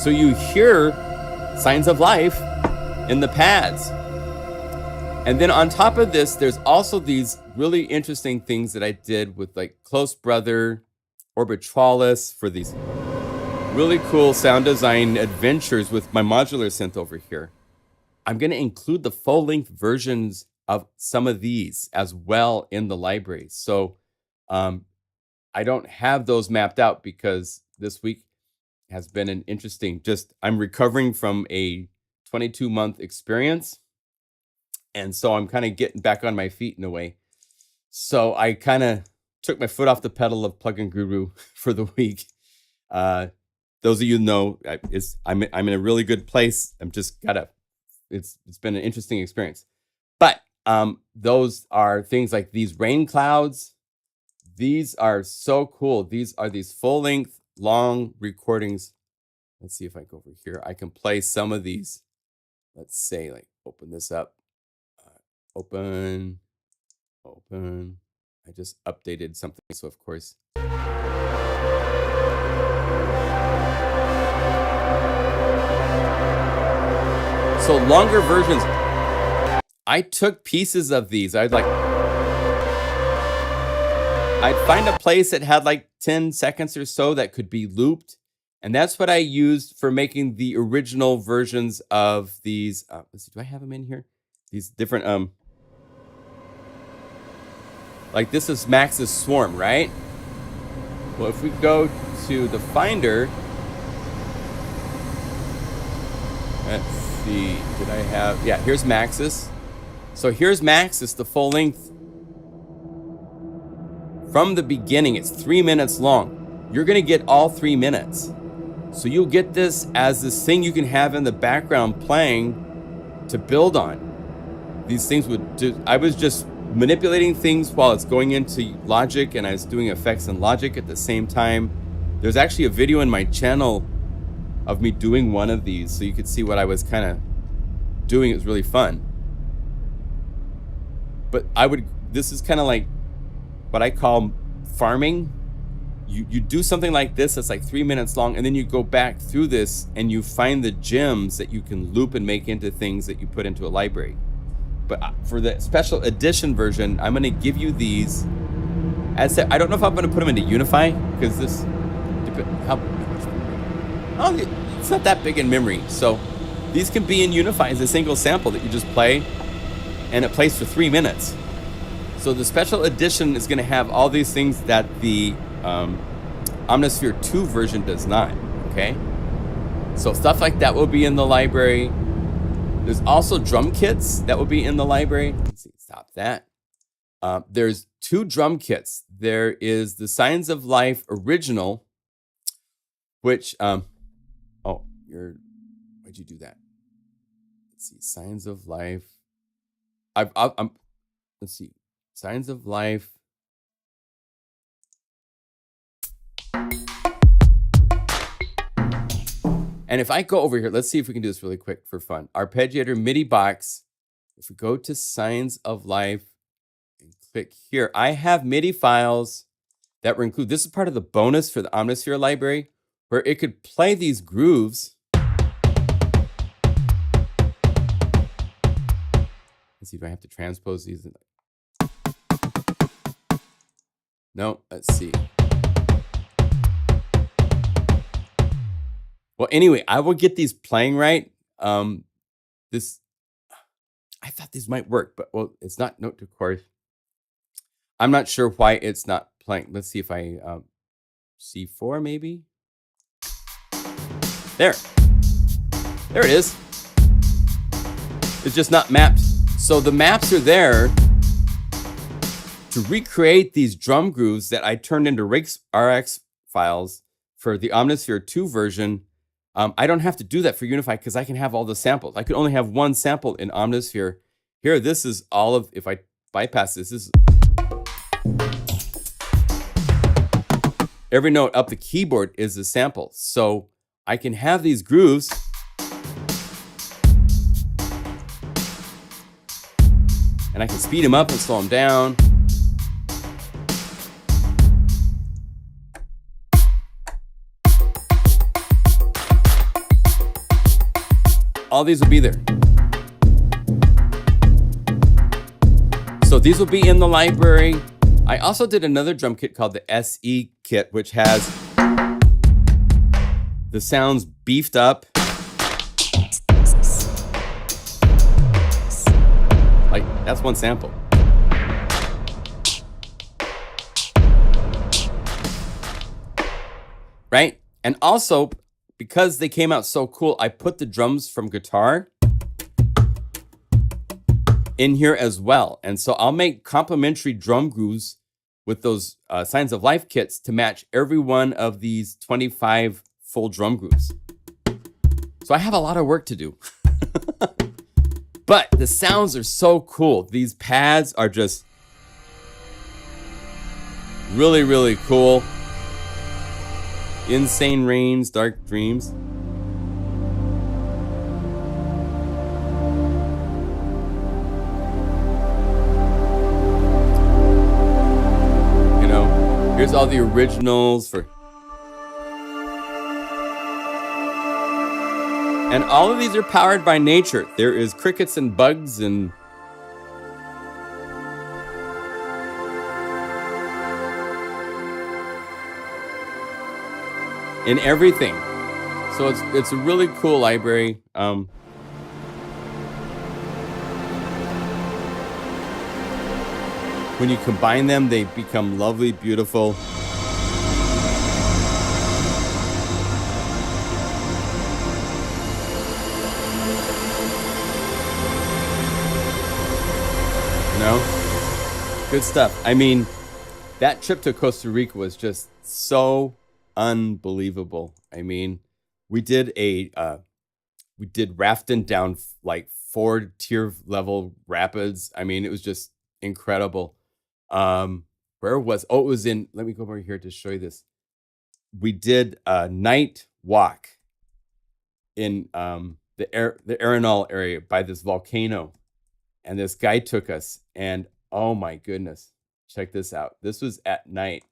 So you hear signs of life in the pads. And then on top of this, there's also these really interesting things that I did with like Close Brother, Orbitralis for these really cool sound design adventures with my modular synth over here. I'm going to include the full-length versions of some of these as well in the library. So I don't have those mapped out because this week has been an interesting, I'm recovering from a 22-month experience. And so I'm kind of getting back on my feet in a way. So I kind of took my foot off the pedal of Plugin Guru for the week. Those of you know, I'm in a really good place. It's been an interesting experience. But those are things like these rain clouds. These are so cool. These are these full-length, long recordings. Let's see if I go over here. I can play some of these. Let's say, like, open this up. Open. I just updated something, so of course. So longer versions. I took pieces of these. I'd find a place that had like 10 seconds or so that could be looped. And that's what I used for making the original versions of these. Let's see, do I have them in here? These different, like this is Max's Swarm, right? Well, if we go to the Finder, let's see, did I have, yeah, here's Max's. So here's Max's, the full length. From the beginning, it's 3 minutes long. You're gonna get all 3 minutes. So you'll get this as this thing you can have in the background playing to build on. These things I was just manipulating things while it's going into Logic, and I was doing effects in Logic at the same time. There's actually a video in my channel of me doing one of these, so you could see what I was kind of doing. It was really fun. But this is kind of like what I call farming. You do something like this that's like 3 minutes long, and then you go back through this and you find the gems that you can loop and make into things that you put into a library. But for the special edition version, I'm going to give you these. As I said, I don't know if I'm going to put them into Unify, because this how oh, it's not that big in memory. So these can be in Unify as a single sample that you just play, and it plays for 3 minutes. So the special edition is going to have all these things that the Omnisphere 2 version does not. Okay, so stuff like that will be in the library. There's also drum kits that will be in the library. Let's see, stop that. There's 2 drum kits. There is the Signs of Life original, which oh, why'd you do that? Let's see, Signs of Life. Let's see, Signs of Life. And if I go over here, let's see if we can do this really quick for fun. Arpeggiator MIDI box. If we go to Signs of Life and click here, I have MIDI files that were included. This is part of the bonus for the Omnisphere library, where it could play these grooves. Let's see if I have to transpose these. No, let's see. Well, anyway, I will get these playing right. I thought these might work, but well, it's not note to chord. I'm not sure why it's not playing. Let's see if I C4 maybe. There it is. It's just not mapped. So the maps are there to recreate these drum grooves that I turned into RX files for the Omnisphere 2 version. I don't have to do that for Unify because I can have all the samples. I could only have one sample in Omnisphere. Here, this is all of, if I bypass this is every note up the keyboard is a sample. So I can have these grooves and I can speed them up and slow them down. All these will be there. So these will be in the library. I also did another drum kit called the SE kit, which has the sounds beefed up. Like, that's one sample. Right? And also, because they came out so cool, I put the drums from guitar in here as well. And so I'll make complementary drum grooves with those Signs of Life kits to match every one of these 25 full drum grooves. So I have a lot of work to do. But the sounds are so cool. These pads are just really, really cool. Insane Rains, Dark Dreams. You know, here's all the originals for. And all of these are powered by nature. There is crickets and bugs and in everything. So it's a really cool library. When you combine them, they become lovely, beautiful. You know? Good stuff. I mean, that trip to Costa Rica was just so unbelievable. I mean, we did rafting down like 4 tier level rapids. I mean, it was just incredible. Where was, oh, it was in, let me go over here to show you this. We did a night walk in the Arenal area by this volcano, and this guy took us, and oh my goodness, check this out. This was at night.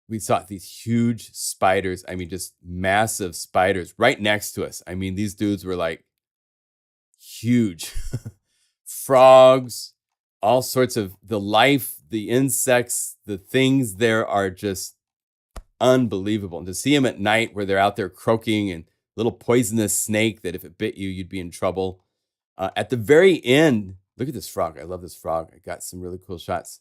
We saw these huge spiders. I mean, just massive spiders right next to us. I mean, these dudes were like huge. Frogs, all sorts of the life, the insects, the things there are just unbelievable. And to see them at night where they're out there croaking, and little poisonous snake that if it bit you, you'd be in trouble. At the very end, look at this frog. I love this frog. I got some really cool shots.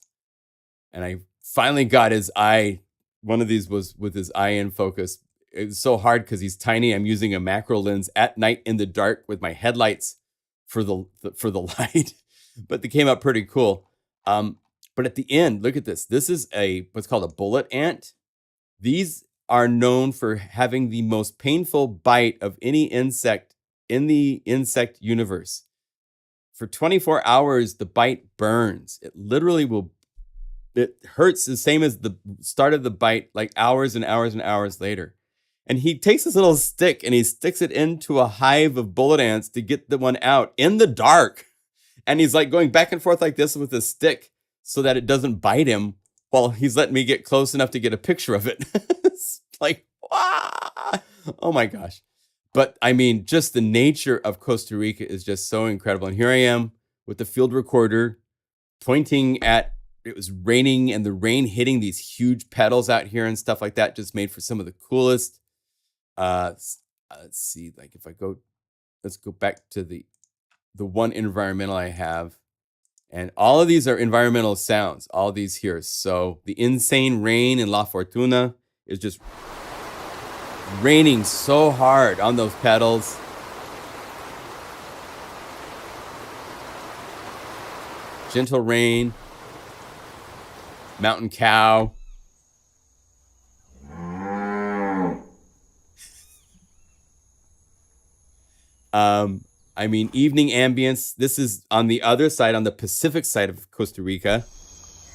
And I finally got his eye. One of these was with his eye in focus. It was so hard because he's tiny. I'm using a macro lens at night in the dark with my headlights for the light, but they came out pretty cool. But at the end, look at this. This is what's called a bullet ant. These are known for having the most painful bite of any insect in the insect universe. For 24 hours, the bite burns. It literally it hurts the same as the start of the bite, like hours and hours and hours later. And he takes this little stick and he sticks it into a hive of bullet ants to get the one out in the dark. And he's like going back and forth like this with a stick so that it doesn't bite him, while he's letting me get close enough to get a picture of it. It's like, wow. Oh my gosh. But I mean, just the nature of Costa Rica is just so incredible. And here I am with the field recorder pointing at, it was raining and the rain hitting these huge petals out here and stuff like that just made for some of the coolest. Let's see, like if I go, let's go back to the one environmental I have. And all of these are environmental sounds, all these here. So the insane rain in La Fortuna is just raining so hard on those petals. Gentle rain. Mountain cow. I mean, evening ambience. This is on the other side, on the Pacific side of Costa Rica.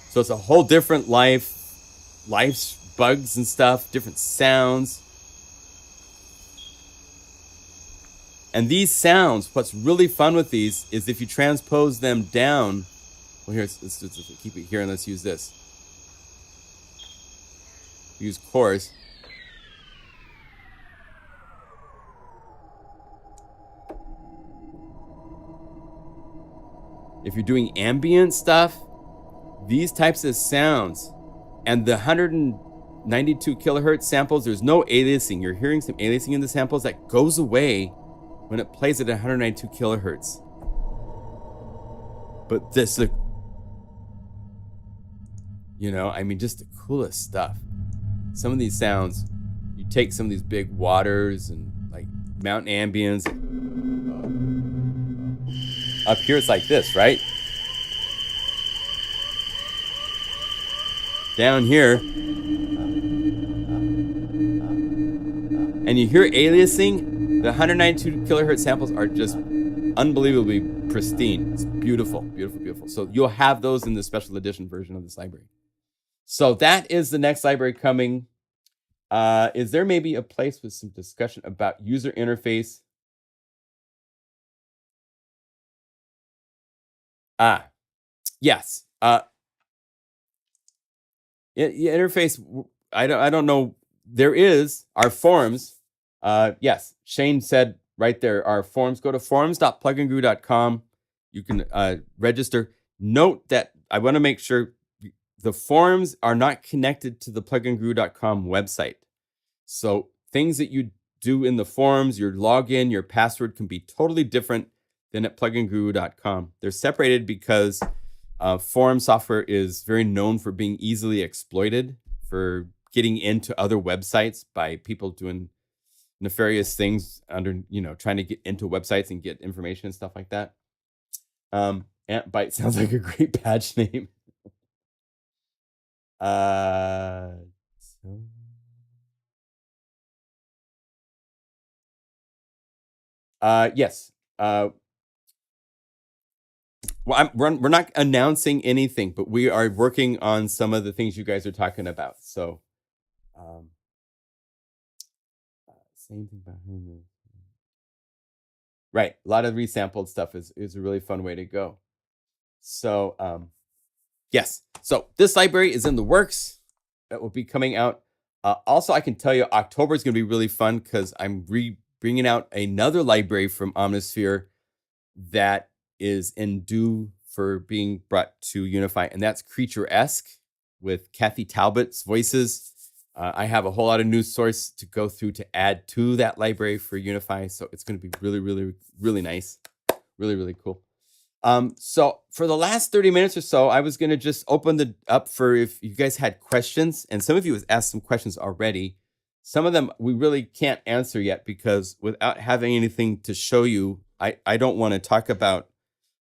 So it's a whole different life's bugs and stuff, different sounds. And these sounds, what's really fun with these is if you transpose them down. Well, here, let's keep it here and let's use this. Use chorus. If you're doing ambient stuff, these types of sounds and the 192 kilohertz samples, there's no aliasing. You're hearing some aliasing in the samples that goes away when it plays at 192 kilohertz. But this, you know, I mean, just the coolest stuff. Some of these sounds, you take some of these big waters and like mountain ambience. Up here, it's like this, right? Down here. And you hear aliasing. The 192 kilohertz samples are just unbelievably pristine. It's beautiful, beautiful, beautiful. So you'll have those in the special edition version of this library. So that is the next library coming. Is there maybe a place with some discussion about user interface? Yes. Interface. I don't know. There is our forums. Yes. Shane said right there, our forums. Go to forums.plugandguru.com. You can register. Note that I want to make sure the forums are not connected to the plugandguru.com website. So things that you do in the forums, your login, your password can be totally different than at plugandguru.com. They're separated because forum software is very known for being easily exploited, for getting into other websites by people doing nefarious things under, trying to get into websites and get information and stuff like that. Antbite sounds like a great badge name. Yes. Well, we're not announcing anything, but we are working on some of the things you guys are talking about. So, same thing behind this. Right. A lot of resampled stuff is a really fun way to go. So, yes. So this library is in the works. That will be coming out. Also, I can tell you October is going to be really fun because I'm bringing out another library from Omnisphere that is in due for being brought to Unify, and that's Creature-esque with Kathy Talbot's voices. I have a whole lot of news source to go through to add to that library for Unify, so it's going to be really, really, really nice. Really, really cool. So for the last 30 minutes or so, I was going to just open the up for if you guys had questions, and some of you have asked some questions already. Some of them we really can't answer yet because without having anything to show you, I don't want to talk about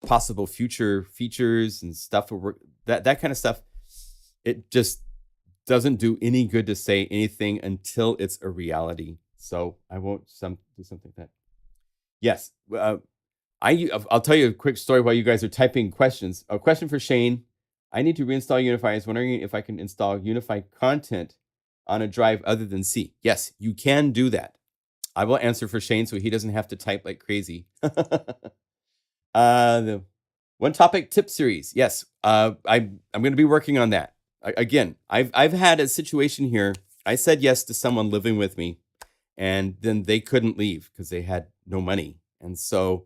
possible future features and stuff, that kind of stuff. It just doesn't do any good to say anything until it's a reality. So I won't do something like that. Yes, I'll tell you a quick story while you guys are typing questions. A question for Shane. I need to reinstall Unify. I was wondering if I can install Unify content on a drive other than C. Yes, you can do that. I will answer for Shane so he doesn't have to type like crazy. The one topic tip series. Yes, I'm going to be working on that. Again, I've had a situation here. I said yes to someone living with me, and then they couldn't leave because they had no money. And so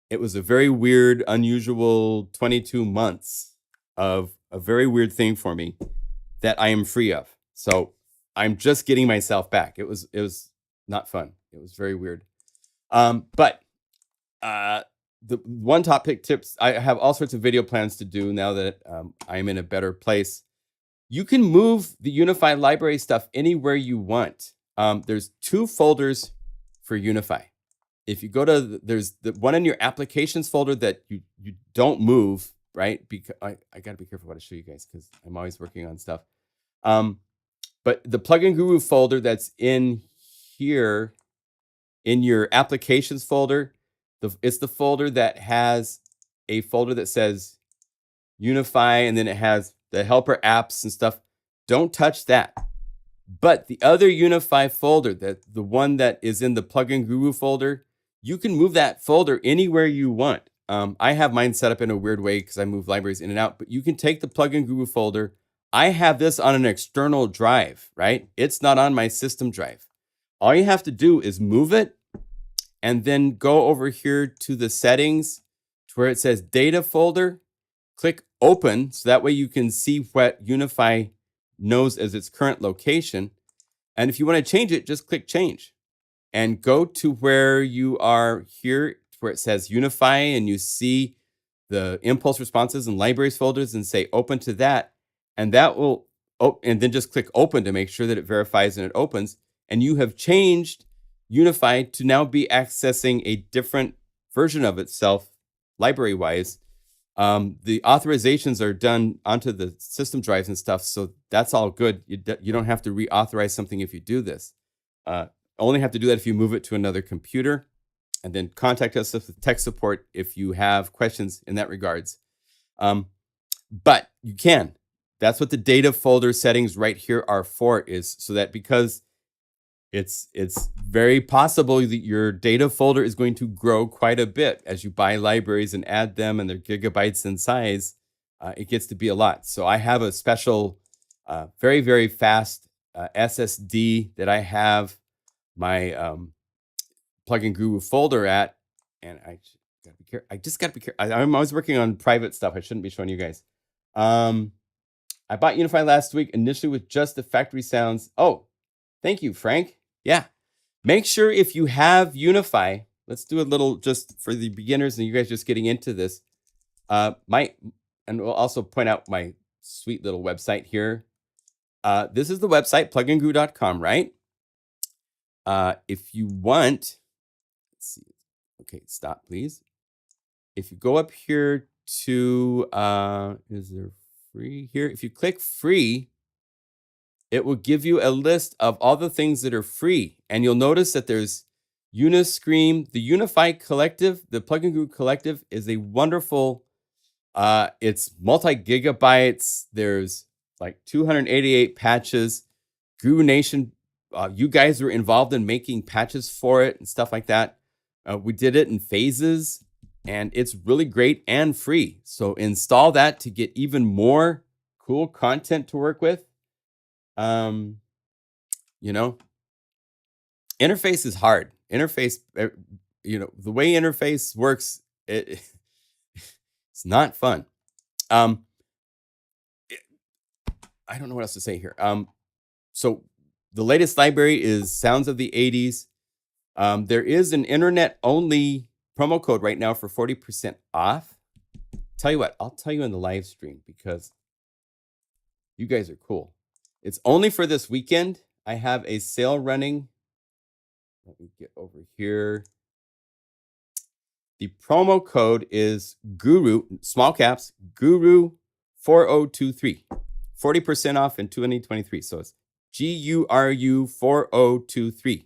it was a very weird, unusual 22 months of a very weird thing for me that I am free of. So I'm just getting myself back. It was not fun. It was very weird. But the one topic tips, I have all sorts of video plans to do now that I'm in a better place. You can move the Unify library stuff anywhere you want. There's 2 folders for Unify. If you go to, there's the one in your applications folder that you don't move, right? Because I got to be careful what I show you guys because I'm always working on stuff. But the Plugin Guru folder that's in here, in your applications folder, it's the folder that has a folder that says Unify, and then it has the helper apps and stuff. Don't touch that. But the other Unify folder, the one that is in the Plugin Guru folder, you can move that folder anywhere you want. I have mine set up in a weird way because I move libraries in and out, but you can take the Plugin Guru folder. I have this on an external drive, right? It's not on my system drive. All you have to do is move it and then go over here to the settings to where it says data folder. Click open, so that way you can see what Unify knows as its current location. And if you want to change it, just click change and go to where you are here, where it says Unify, and you see the impulse responses and libraries folders and say open to that. And that will, and then just click open to make sure that it verifies and it opens. And you have changed Unify to now be accessing a different version of itself library-wise. The authorizations are done onto the system drives and stuff, so that's all good. You don't have to reauthorize something if you do this. Only have to do that if you move it to another computer, and then contact us with tech support if you have questions in that regards. But you can. That's what the data folder settings right here are for, is so that because it's very possible that your data folder is going to grow quite a bit as you buy libraries and add them, and they're gigabytes in size. It gets to be a lot. So I have a special, very, very fast SSD that I have my Plugin Guru folder at, and I gotta be careful. I just gotta be careful. I'm always working on private stuff. I shouldn't be showing you guys. I bought Unify last week, initially with just the factory sounds. Oh, thank you, Frank. Yeah. Make sure if you have Unify, let's do a little just for the beginners and you guys just getting into this. And we'll also point out my sweet little website here. This is the website, pluginguru.com, right? If you want, let's see. Okay, stop, please. If you go up here to, is there free here? If you click free, it will give you a list of all the things that are free. And you'll notice that there's Uniscream, the Unify Collective, the Plugin Guru Collective is a wonderful, it's multi-gigabytes. There's like 288 patches. GuruNation, you guys were involved in making patches for it and stuff like that. We did it in phases, and it's really great and free. So install that to get even more cool content to work with. You know, interface is hard. Interface, you know, the way interface works, It's not fun. I don't know what else to say here. So the latest library is Sounds of the 80s. There is an internet-only promo code right now for 40% off. Tell you what, I'll tell you in the live stream because you guys are cool. It's only for this weekend. I have a sale running. Let me get over here. The promo code is Guru, small caps, Guru 4023. 40% off in 2023. So it's GURU 4023.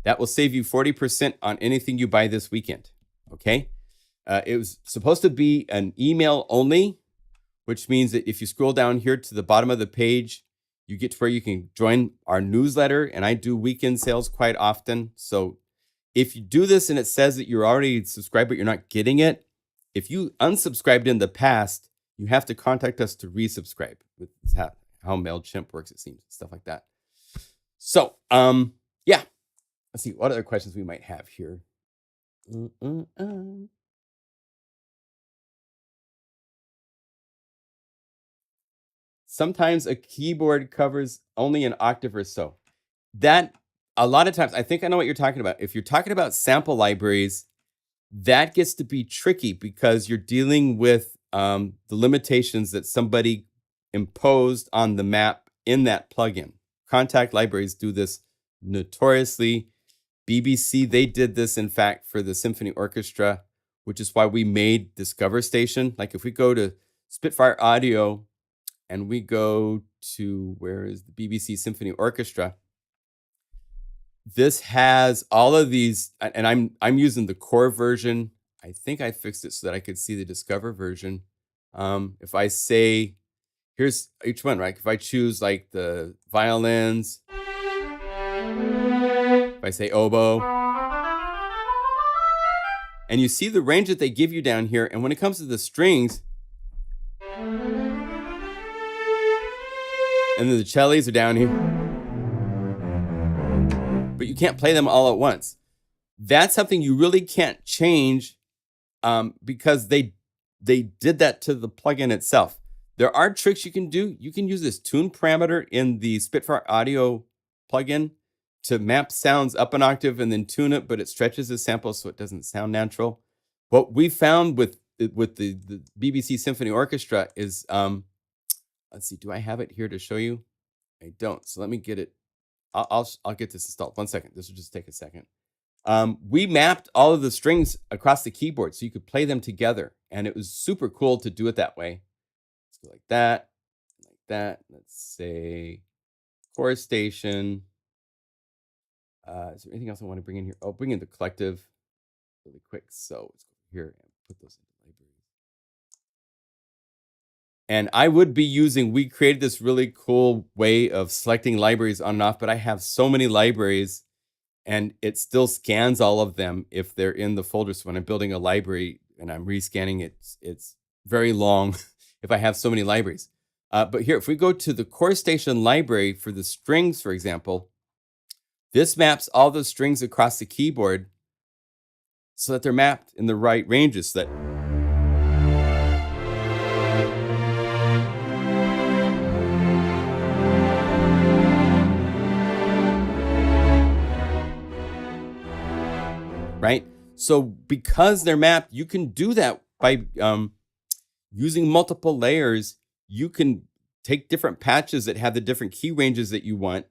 That will save you 40% on anything you buy this weekend. Okay? It was supposed to be an email only, which means that if you scroll down here to the bottom of the page, you get to where you can join our newsletter. And I do weekend sales quite often. So if you do this and it says that you're already subscribed, but you're not getting it, if you unsubscribed in the past, you have to contact us to resubscribe. It's how MailChimp works, it seems, stuff like that. So, yeah. Let's see what other questions we might have here. Sometimes a keyboard covers only an octave or so. That, a lot of times, I think I know what you're talking about. If you're talking about sample libraries, that gets to be tricky because you're dealing with the limitations that somebody imposed on the map in that plugin. Contact libraries do this notoriously. BBC, they did this, in fact, for the symphony orchestra, which is why we made Discover Station. Like if we go to Spitfire Audio and we go to, where is the BBC Symphony Orchestra? This has all of these, and I'm using the core version. I think I fixed it so that I could see the Discover version. If I say, here's each one, right? If I choose like the violins, if I say oboe, and you see the range that they give you down here. And when it comes to the strings, and then the cellos are down here, but you can't play them all at once. That's something you really can't change because they did that to the plugin itself. There are tricks you can do. You can use this tune parameter in the Spitfire Audio plugin to map sounds up an octave and then tune it, but it stretches the sample so it doesn't sound natural. What we found with the BBC Symphony Orchestra is, let's see, do I have it here to show you? I don't, so let me get it. I'll get this installed. 1 second. This will just take a second. We mapped all of the strings across the keyboard so you could play them together, and it was super cool to do it that way. Let's go like that, like that. Let's say chorus station. Is there anything else I want to bring in here? Oh, bring in the collective really quick. So let's go here and put those into libraries. And I would be using, we created this really cool way of selecting libraries on and off, but I have so many libraries and it still scans all of them if they're in the folder. So when I'm building a library and I'm rescanning it, it's very long if I have so many libraries. But here, if we go to the chorus station library for the strings, for example, this maps all the strings across the keyboard so that they're mapped in the right ranges. So that right? So because they're mapped, you can do that by using multiple layers. You can take different patches that have the different key ranges that you want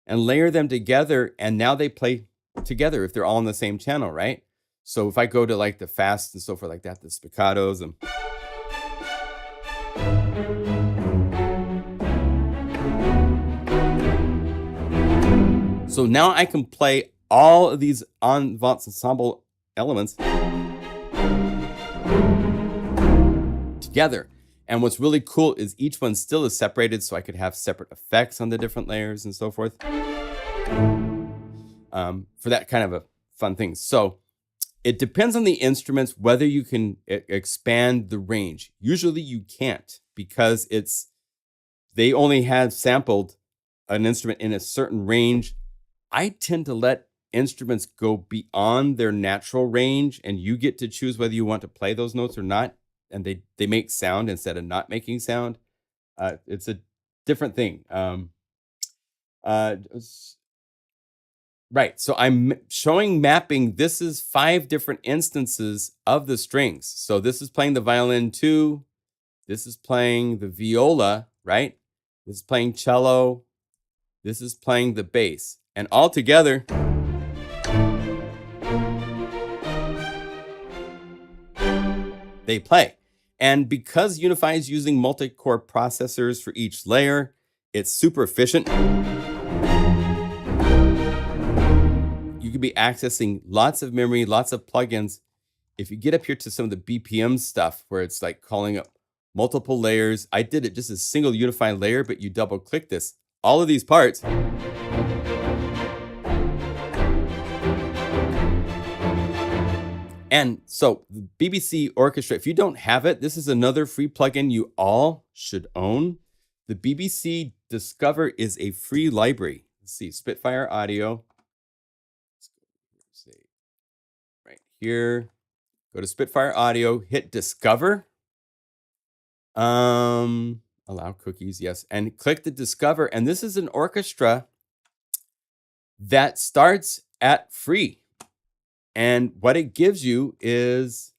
and layer them together, and now they play together if they're all on the same channel, right? So if I go to like the fast and so forth like that, the spiccatos and so now I can play all of these ensemble elements together. And what's really cool is each one still is separated, so I could have separate effects on the different layers and so forth. For that kind of a fun thing. So it depends on the instruments whether you can expand the range. Usually you can't because they only have sampled an instrument in a certain range. I tend to let instruments go beyond their natural range, and you get to choose whether you want to play those notes or not. and they make sound instead of not making sound. It's a different thing. Right. So I'm showing mapping. This is 5 different instances of the strings. So this is playing the violin 2. This is playing the viola, right? This is playing cello. This is playing the bass. And all together, they play. And because Unify is using multi-core processors for each layer, it's super efficient. You could be accessing lots of memory, lots of plugins. If you get up here to some of the BPM stuff where it's like calling up multiple layers, I did it just a single Unify layer, but you double click this, all of these parts. And so the BBC Orchestra, if you don't have it, this is another free plugin you all should own. The BBC Discover is a free library. Let's see, Spitfire Audio. Let's go right here. Go to Spitfire Audio, hit Discover. Allow cookies, yes. And click the Discover. And this is an orchestra that starts at free. And what it gives you is,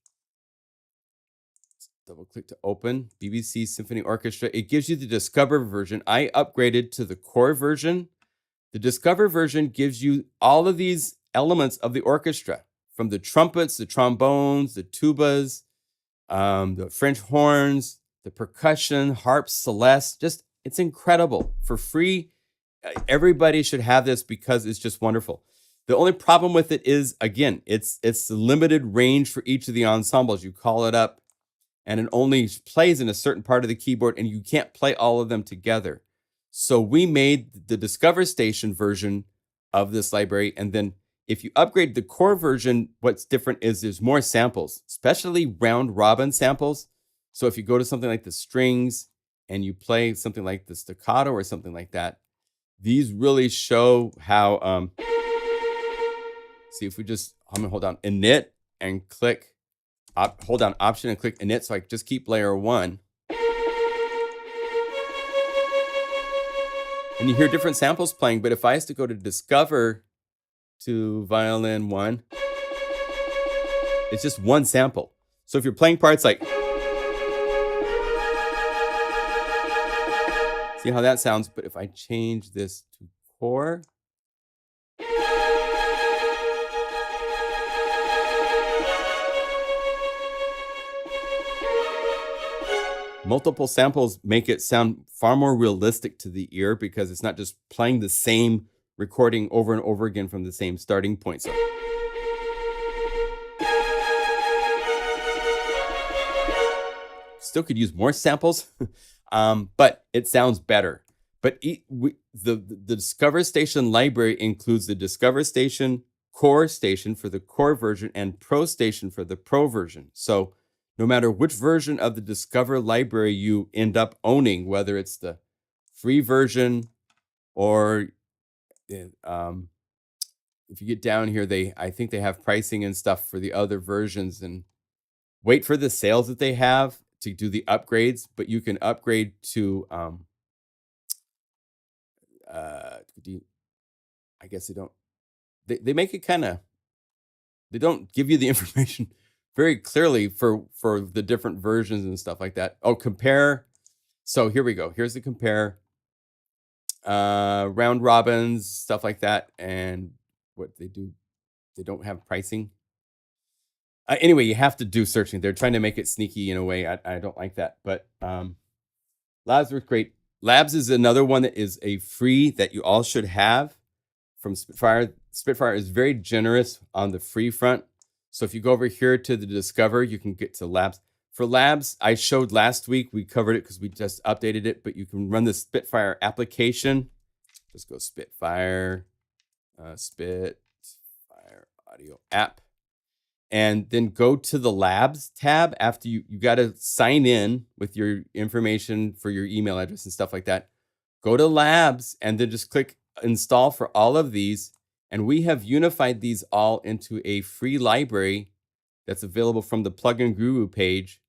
double click to open, BBC Symphony Orchestra. It gives you the Discover version. I upgraded to the core version. The Discover version gives you all of these elements of the orchestra, from the trumpets, the trombones, the tubas, the French horns, the percussion, harps, celeste. Just, it's incredible. For free, everybody should have this because it's just wonderful. The only problem with it is, again, it's the limited range for each of the ensembles. You call it up, and it only plays in a certain part of the keyboard, and you can't play all of them together. So we made the Discover Station version of this library, and then if you upgrade the core version, what's different is there's more samples, especially round robin samples. So if you go to something like the strings and you play something like the staccato or something like that, these really show how... See, if we just, I'm gonna hold down init and click, hold down option and click init, so I just keep layer 1. And you hear different samples playing, but if I was to go to Discover to violin 1, it's just one sample. So if you're playing parts like, see how that sounds, but if I change this to core, multiple samples make it sound far more realistic to the ear because it's not just playing the same recording over and over again from the same starting point. So still could use more samples, but it sounds better. But the Discover Station library includes the Discover Station, Core Station for the core version, and Pro Station for the pro version. So no matter which version of the Discover library you end up owning, whether it's the free version or if you get down here, I think they have pricing and stuff for the other versions, and wait for the sales that they have to do the upgrades, but you can upgrade to, I guess they make it kind of, they don't give you the information very clearly for the different versions and stuff like that. Oh, compare. So here we go. Here's the compare. Round robins, stuff like that. And what they do, they don't have pricing. Anyway, you have to do searching. They're trying to make it sneaky in a way. I don't like that. But Labs were great. Labs is another one that is a free that you all should have from Spitfire. Spitfire is very generous on the free front. So if you go over here to the Discover, you can get to Labs. For Labs, I showed last week. We covered it because we just updated it, but you can run the Spitfire application. Just go Spitfire, Spitfire Audio app, and then go to the Labs tab. After you got to sign in with your information for your email address and stuff like that. Go to Labs and then just click install for all of these. And we have unified these all into a free library that's available from the Plugin Guru page.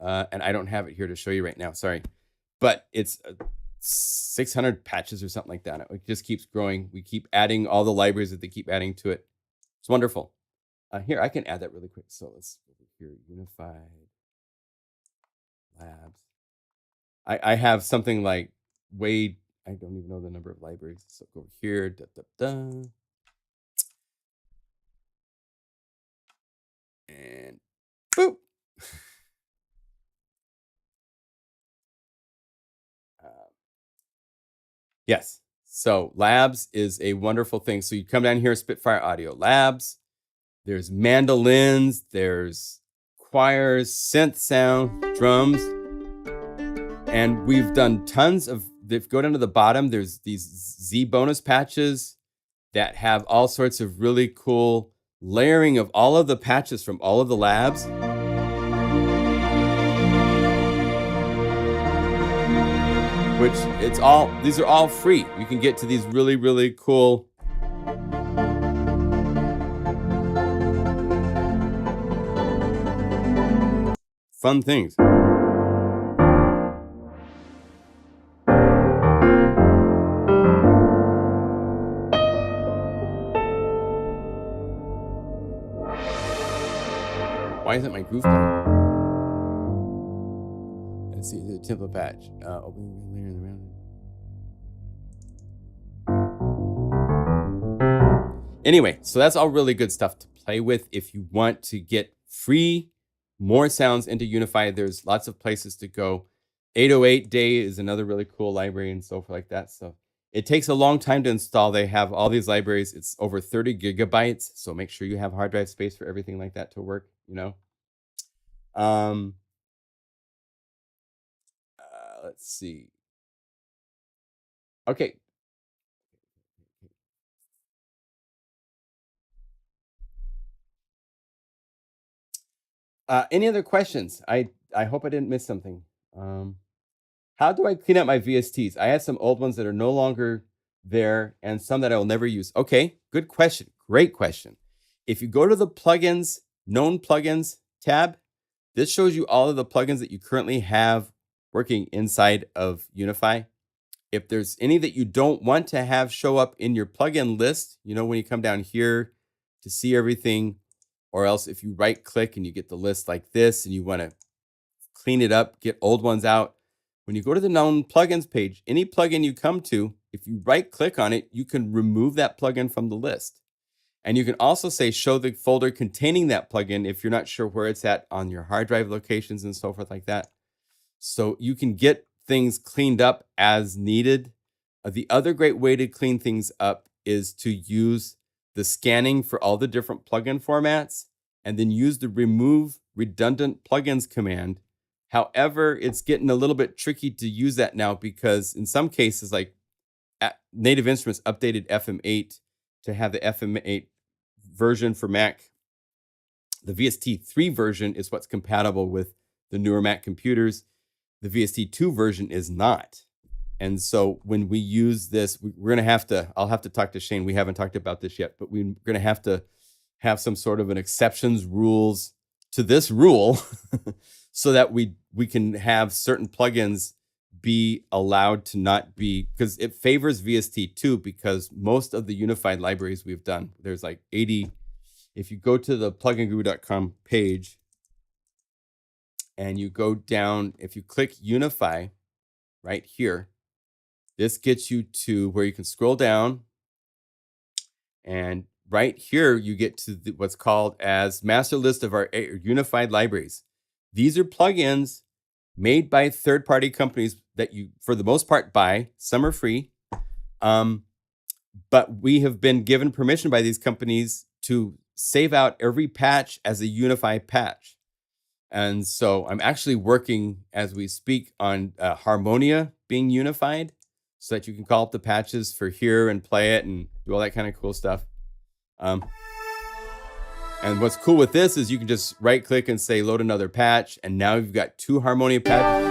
And I don't have it here to show you right now, sorry. But it's 600 patches or something like that. It just keeps growing. We keep adding all the libraries that they keep adding to it. It's wonderful. Here, I can add that really quick. So let's go over here, Unify Labs. I have something like I don't even know the number of libraries. So go over here, and boop. Yes. So Labs is a wonderful thing. So you come down here, Spitfire Audio Labs. There's mandolins, there's choirs, synth sound, drums. And we've done tons of, if you go down to the bottom, there's these Z bonus patches that have all sorts of really cool layering of all of the patches from all of the labs. Which these are all free. You can get to these really, really cool fun things. Why isn't my groove playing? Let's see the tempo patch. Opening layer in the round. Anyway, so that's all really good stuff to play with. If you want to get free more sounds into Unify, there's lots of places to go. 808 Day is another really cool library and so forth like that. So it takes a long time to install. They have all these libraries. It's over 30 gigabytes. So make sure you have hard drive space for everything like that to work, you know. Let's see. Okay. Any other questions? I hope I didn't miss something. How do I clean up my VSTs? I have some old ones that are no longer there and some that I will never use. Okay, good question. Great question. If you go to the plugins, known plugins tab, this shows you all of the plugins that you currently have working inside of Unify. If there's any that you don't want to have show up in your plugin list, you know, when you come down here to see everything, or else if you right click and you get the list like this and you want to clean it up, get old ones out. When you go to the known plugins page, any plugin you come to, if you right click on it, you can remove that plugin from the list. And you can also say, show the folder containing that plugin if you're not sure where it's at on your hard drive locations and so forth like that. So you can get things cleaned up as needed. The other great way to clean things up is to use the scanning for all the different plugin formats and then use the remove redundant plugins command. However, it's getting a little bit tricky to use that now because in some cases, like Native Instruments updated FM8 to have the FM8 version for Mac. The VST3 version is what's compatible with the newer Mac computers. The VST2 version is not. And so when we use this, we're going to have to, I'll have to talk to Shane. We haven't talked about this yet, but we're going to have some sort of an exceptions rules to this rule so that we can have certain plugins be allowed to not be, because it favors VST2 because most of the unified libraries we've done, there's like 80. If you go to the pluginguru.com page and you go down, if you click Unify right here, this gets you to where you can scroll down, and right here you get to what's called as master list of our unified libraries. These are plugins made by third-party companies that you, for the most part, buy. Some are free, but we have been given permission by these companies to save out every patch as a Unify patch. And so I'm actually working as we speak on Harmonia being unified, so that you can call up the patches for here and play it and do all that kind of cool stuff. And what's cool with this is you can just right click and say load another patch, and now you've got 2 Harmonia patches.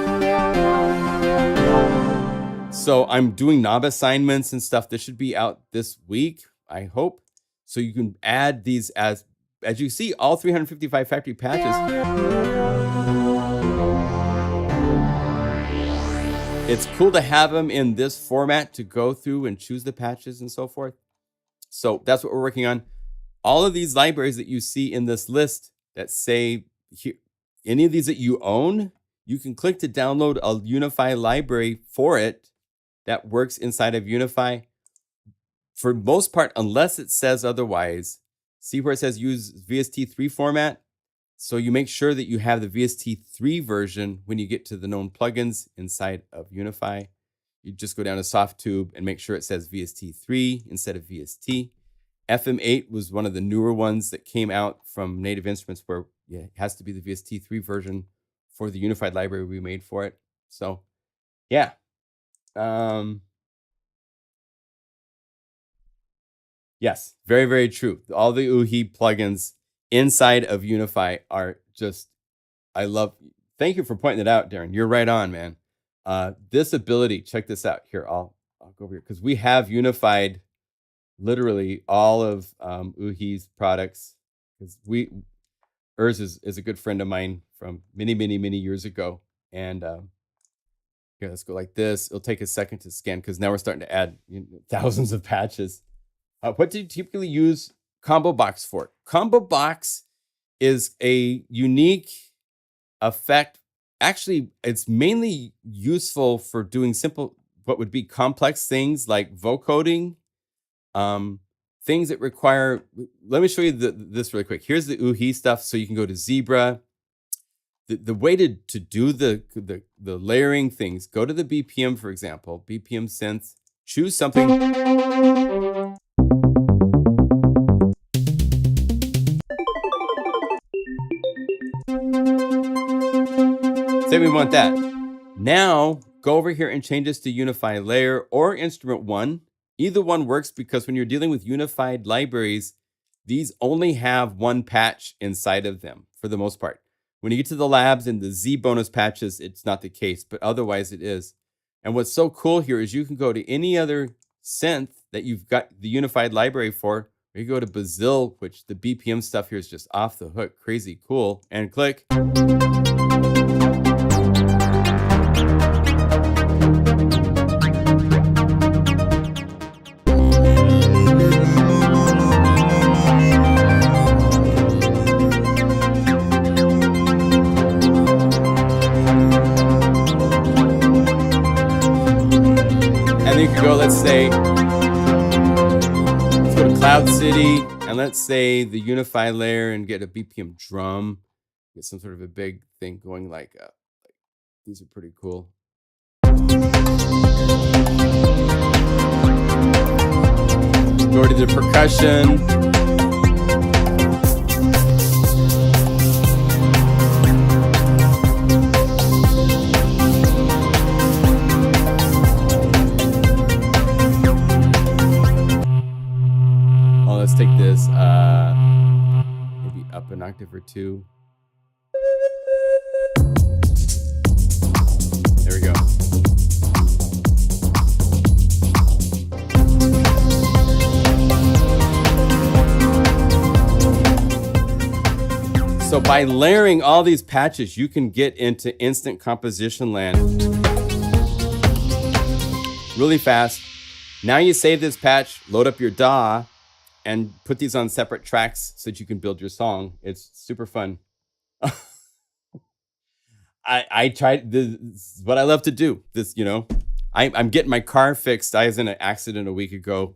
So I'm doing knob assignments and stuff. This should be out this week, I hope. So you can add these as you see all 355 factory patches. It's cool to have them in this format to go through and choose the patches and so forth. So that's what we're working on. All of these libraries that you see in this list that say here, any of these that you own, you can click to download a Unify library for it that works inside of Unify. For most part, unless it says otherwise, see where it says use VST3 format? So you make sure that you have the VST3 version when you get to the known plugins inside of Unify. You just go down to Softtube and make sure it says VST3 instead of VST. FM8 was one of the newer ones that came out from Native Instruments where it has to be the VST3 version for the unified library we made for it. So yeah. Yes, very, very true. All the Uilleann plugins inside of Unify are just, I love. Thank you for pointing it out, Darren. You're right on, man. This ability, check this out. Here, I'll go over here because we have unified literally all of Uilleann's products. Because Urs is a good friend of mine from many, many, many years ago. And here, let's go like this. It'll take a second to scan because now we're starting to add thousands of patches. What do you typically use Combo Box for? Combo Box is a unique effect. Actually, it's mainly useful for doing simple, what would be complex things like vocoding, things that require. Let me show you this really quick. Here's the Uilleann stuff, so you can go to Zebra. The way to do the layering things, go to the BPM, for example, BPM synth, choose something. Say we want that. Now go over here and change this to Unify Layer or Instrument 1. Either one works because when you're dealing with unified libraries, these only have one patch inside of them for the most part. When you get to the labs and the Z bonus patches, it's not the case, but otherwise it is. And what's so cool here is you can go to any other synth that you've got the unified library for, or you go to Bazil, which the BPM stuff here is just off the hook, crazy cool, and click. Let's say, let's go to Cloud City, and let's say the Unify layer and get a BPM drum, get some sort of a big thing going like these are pretty cool. Go to the percussion. Let's take this maybe up an octave or two. There we go. So by layering all these patches, you can get into instant composition land really fast. Now you save this patch, load up your DAW, and put these on separate tracks so that you can build your song. It's super fun. I tried, this is what I love to do. This, I'm getting my car fixed. I was in an accident a week ago.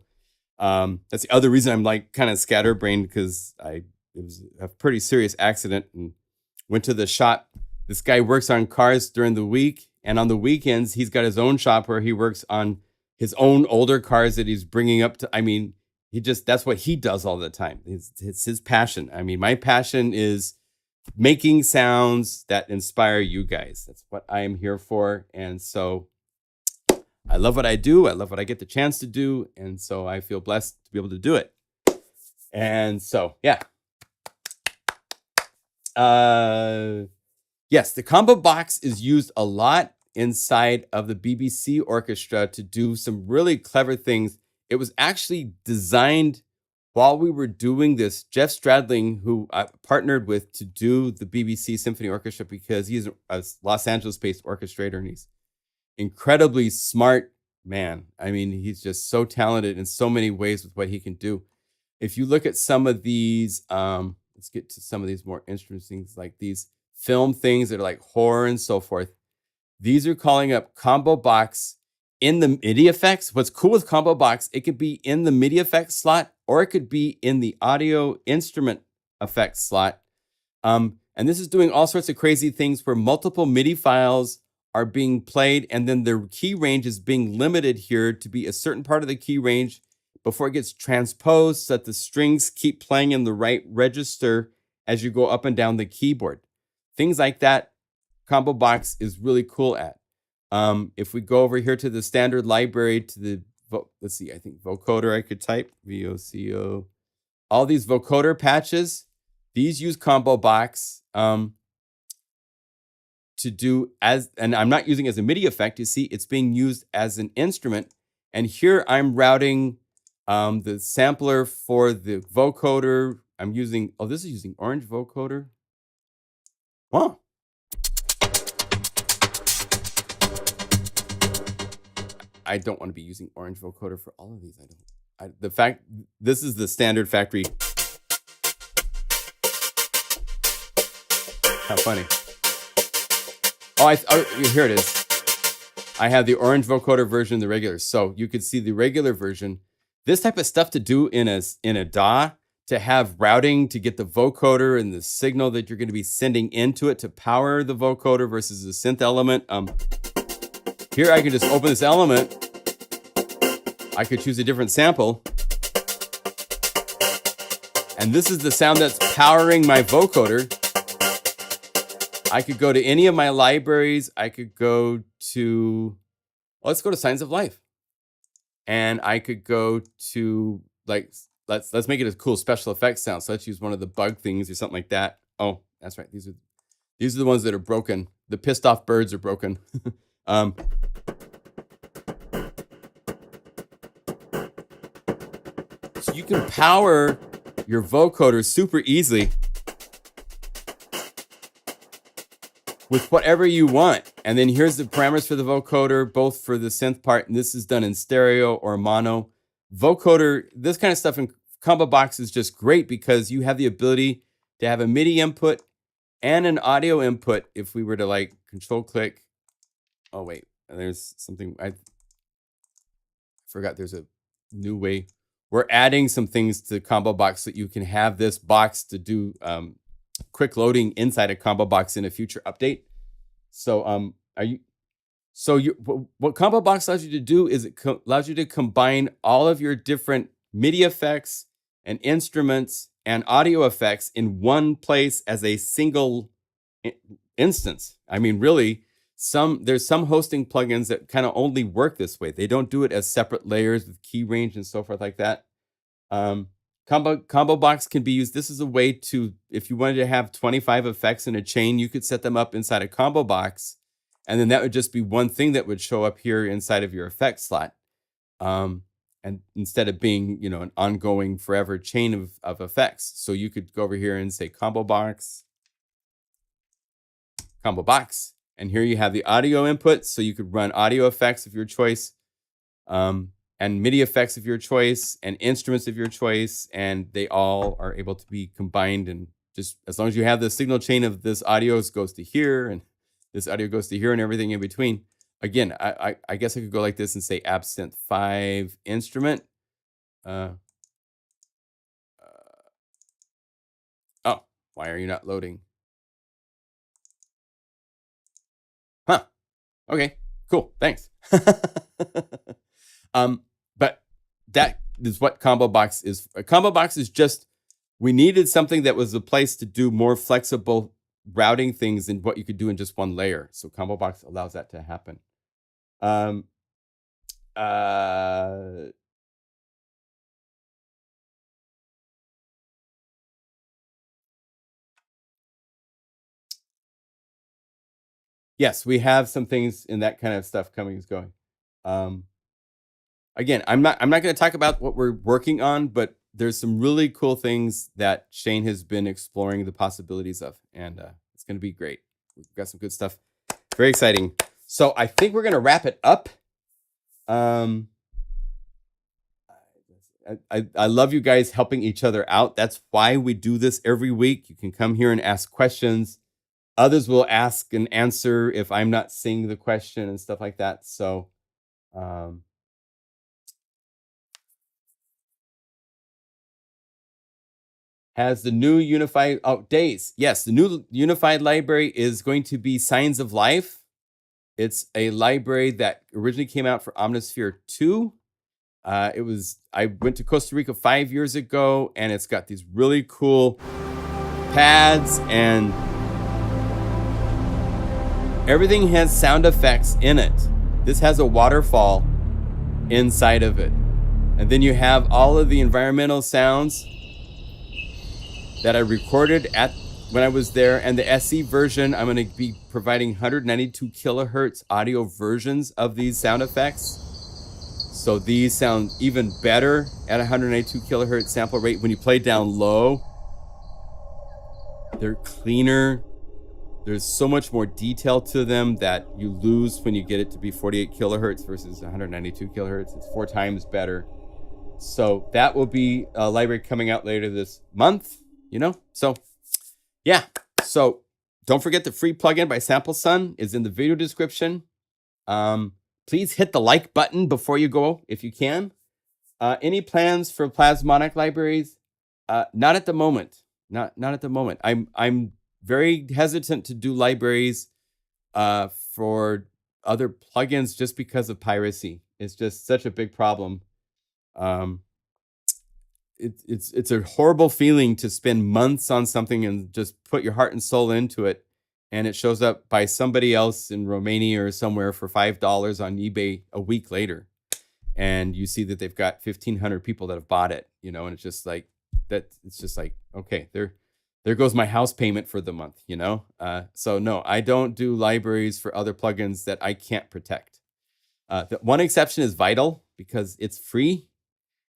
That's the other reason I'm like kind of scatterbrained, because it was a pretty serious accident and went to the shop. This guy works on cars during the week, and on the weekends, he's got his own shop where he works on his own older cars that he's bringing up to, that's what he does all the time. It's his passion. My passion is making sounds that inspire you guys. That's what I am here for. And so I love what I do. I love what I get the chance to do. And so I feel blessed to be able to do it. And so, yeah. Yes, the combo box is used a lot inside of the BBC orchestra to do some really clever things. It was actually designed while we were doing this. Jeff Stradling, who I partnered with to do the BBC Symphony Orchestra, because he's a Los Angeles-based orchestrator, and incredibly smart man. I mean, he's just so talented in so many ways with what he can do. If you look at some of these, let's get to some of these more interesting things, like these film things that are like horror and so forth. These are calling up combo box in the MIDI effects. What's cool with combo box, it could be in the MIDI effects slot, or it could be in the audio instrument effects slot. And this is doing all sorts of crazy things where multiple MIDI files are being played, and then the key range is being limited here to be a certain part of the key range before it gets transposed so that the strings keep playing in the right register as you go up and down the keyboard. Things like that, Combo Box is really cool at. If we go over here to the standard library, to the, let's see, I think vocoder I could type, VOCO. All these vocoder patches, these use Combo Box to do as, and I'm not using it as a MIDI effect. You see, it's being used as an instrument. And here I'm routing the sampler for the vocoder. I'm using, oh, this is using orange vocoder. Huh. I don't want to be using orange vocoder for all of these. The fact, this is the standard factory. How funny. Oh, here it is. I have the orange vocoder version, the regular. So you could see the regular version. This type of stuff to do in a DAW, to have routing to get the vocoder and the signal that you're going to be sending into it to power the vocoder versus the synth element. Here I can just open this element. I could choose a different sample. And this is the sound that's powering my vocoder. I could go to any of my libraries. I could go to, let's go to Signs of Life. And I could go to, like, let's make it a cool special effects sound. So let's use one of the bug things or something like that. Oh, that's right. These are the ones that are broken. The pissed off birds are broken. So you can power your vocoder super easily with whatever you want. And then here's the parameters for the vocoder, both for the synth part, and this is done in stereo or mono. Vocoder, this kind of stuff in Combo Box is just great because you have the ability to have a MIDI input and an audio input. If we were to like control click, oh wait, there's something, I forgot there's a new way. We're adding some things to Combo Box so that you can have this box to do quick loading inside a Combo Box in a future update. So what Combo Box allows you to do is it allows you to combine all of your different MIDI effects and instruments and audio effects in one place as a single instance. I mean, really, there's some hosting plugins that kind of only work this way. They don't do it as separate layers with key range and so forth like that. Combo Box can be used. This is a way to, if you wanted to have 25 effects in a chain, you could set them up inside a Combo Box, and then that would just be one thing that would show up here inside of your effects slot. And instead of being, you know, an ongoing forever chain of effects. So you could go over here and say Combo Box, and here you have the audio input. So you could run audio effects of your choice, and MIDI effects of your choice, and instruments of your choice, and they all are able to be combined. And just as long as you have the signal chain of this audio goes to here, and this audio goes to here, and everything in between. Again, I guess I could go like this and say absent 5 instrument. Oh, why are you not loading? Huh. Okay, cool, thanks. But that is what Combo Box is. A Combo Box is just, we needed something that was a place to do more flexible routing things than what you could do in just one layer. So Combo Box allows that to happen. Yes, we have some things in that kind of stuff coming and going. Again, I'm not going to talk about what we're working on, but there's some really cool things that Shane has been exploring the possibilities of, and it's going to be great. We've got some good stuff. Very exciting. So I think we're going to wrap it up. I love you guys helping each other out. That's why we do this every week. You can come here and ask questions. Others will ask and answer if I'm not seeing the question and stuff like that. So, has the new Unify, days. Yes, the new Unified library is going to be Signs of Life. It's a library that originally came out for Omnisphere 2. I went to Costa Rica 5 years ago, and it's got these really cool pads, and everything has sound effects in it. This has a waterfall inside of it. And then you have all of the environmental sounds that I recorded when I was there. And the SE version, I'm going to be providing 192 kilohertz audio versions of these sound effects. So these sound even better at 192 kilohertz sample rate. When you play down low, they're cleaner. There's so much more detail to them that you lose when you get it to be 48 kilohertz versus 192 kilohertz. It's 4 times better. So that will be a library coming out later this month, So yeah. So don't forget the free plugin by Sampleson is in the video description. Please hit the like button before you go if you can. Any plans for plasmonic libraries? Not at the moment. Not at the moment. I'm very hesitant to do libraries for other plugins just because of piracy. It's just such a big problem. It's a horrible feeling to spend months on something and just put your heart and soul into it, and it shows up by somebody else in Romania or somewhere for $5 on eBay a week later, and you see that they've got 1,500 people that have bought it, and it's just like that. It's just like, okay, there goes my house payment for the month, So no, I don't do libraries for other plugins that I can't protect. The one exception is Vital, because it's free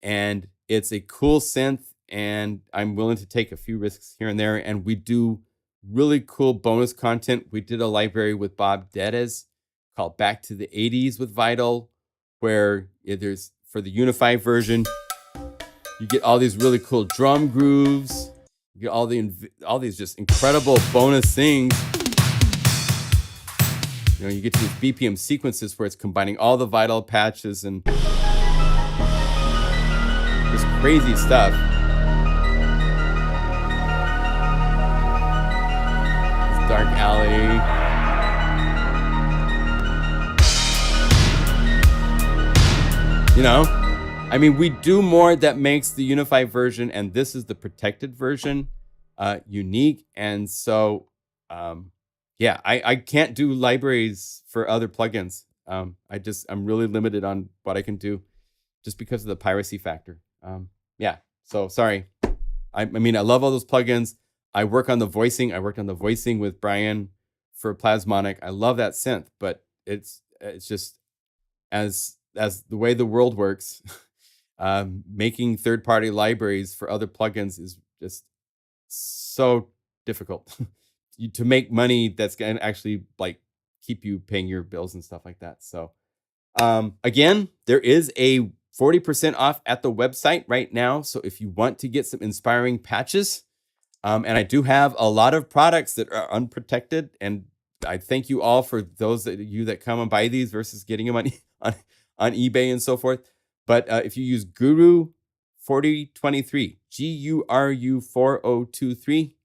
and it's a cool synth, and I'm willing to take a few risks here and there. And we do really cool bonus content. We did a library with Bob Dedes called Back to the 80s with Vital, where there's, for the Unify version, you get all these really cool drum grooves. You get all these just incredible bonus things. You get to these BPM sequences where it's combining all the Vital patches and this crazy stuff. This Dark Alley. I mean, we do more that makes the Unify version, and this is the protected version, unique. And so, yeah, I can't do libraries for other plugins. I'm really limited on what I can do just because of the piracy factor. Yeah, so sorry. I mean, I love all those plugins. I work on the voicing. I worked on the voicing with Brian for Plasmonic. I love that synth, but it's just as the way the world works. Making third-party libraries for other plugins is just so difficult to make money that's going to actually keep you paying your bills and stuff like that. So again, there is a 40% off at the website right now. So if you want to get some inspiring patches, and I do have a lot of products that are unprotected, and I thank you all for those of you that come and buy these versus getting them on eBay and so forth. But if you use Guru 4023, GURU 4023,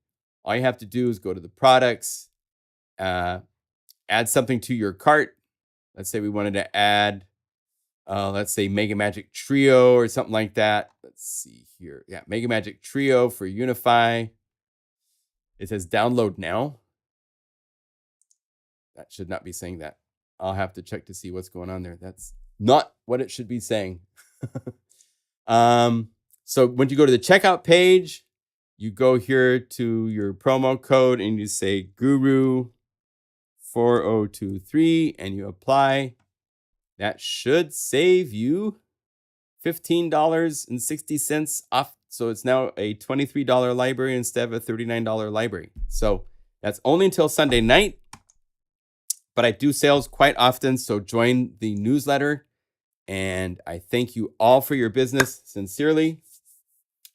all you have to do is go to the products, add something to your cart. Let's say we wanted to add, let's say MegaMagic Trio or something like that. Let's see here. Yeah, MegaMagic Trio for Unify. It says download now. That should not be saying that. I'll have to check to see what's going on there. That's not what it should be saying. So when you go to the checkout page, you go here to your promo code and you say Guru 4023 and you apply. That should save you $15.60 off. So it's now a $23 library instead of a $39 library. So that's only until Sunday night. but I do sales quite often. So join the newsletter. And I thank you all for your business sincerely.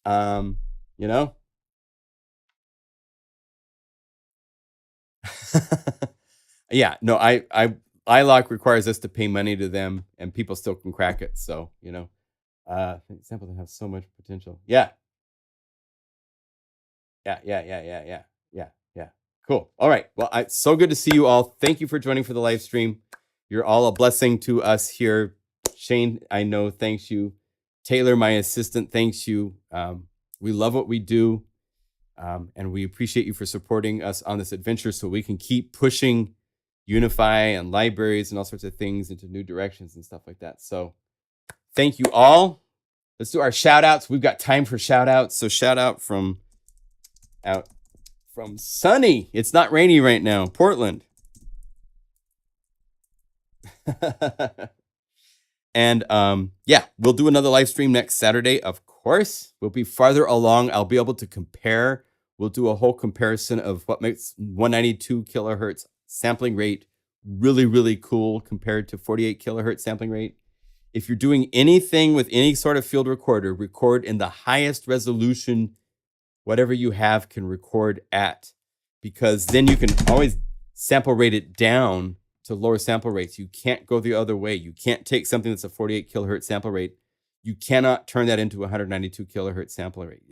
You know, yeah, no, iLock requires us to pay money to them, and people still can crack it. So, you know, Sampleson have so much potential. Yeah. Cool. All right. Well, it's so good to see you all. Thank you for joining for the live stream. You're all a blessing to us here. Shane, I know, thanks you. Taylor, my assistant, thanks you. We love what we do, and we appreciate you for supporting us on this adventure so we can keep pushing Unify and libraries and all sorts of things into new directions and stuff like that. So thank you all. Let's do our shout outs. We've got time for shout outs. So shout out from sunny. It's not rainy right now, Portland. And yeah, we'll do another live stream next Saturday. Of course, we'll be farther along. I'll be able to compare. We'll do a whole comparison of what makes 192 kilohertz sampling rate really, really cool compared to 48 kilohertz sampling rate. If you're doing anything with any sort of field recorder, record in the highest resolution whatever you have can record at, because then you can always sample rate it down to lower sample rates. You can't go the other way. You can't take something that's a 48 kilohertz sample rate. You cannot turn that into a 192 kilohertz sample rate.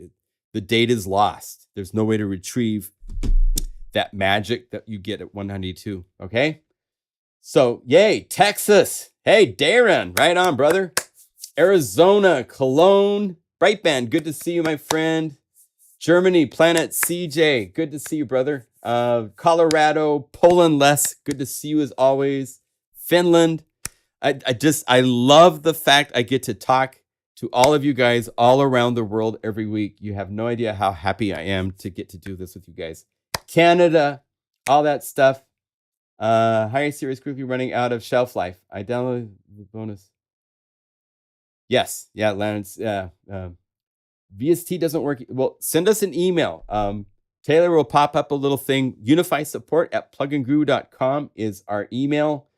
The data is lost. There's no way to retrieve that magic that you get at 192. Okay. So yay, Texas. Hey, Darren, right on, brother. Arizona, Cologne, Brightband. Good to see you, my friend. Germany, Planet CJ. Good to see you, brother. Colorado, Poland, Les. Good to see you as always. Finland. I love the fact I get to talk to all of you guys all around the world every week. You have no idea how happy I am to get to do this with you guys. Canada, all that stuff. Higher series quickly running out of shelf life. I downloaded the bonus. Yes, yeah, Lance. VST doesn't work. Well, send us an email. Taylor will pop up a little thing. Unify support at plugandguru.com is our email.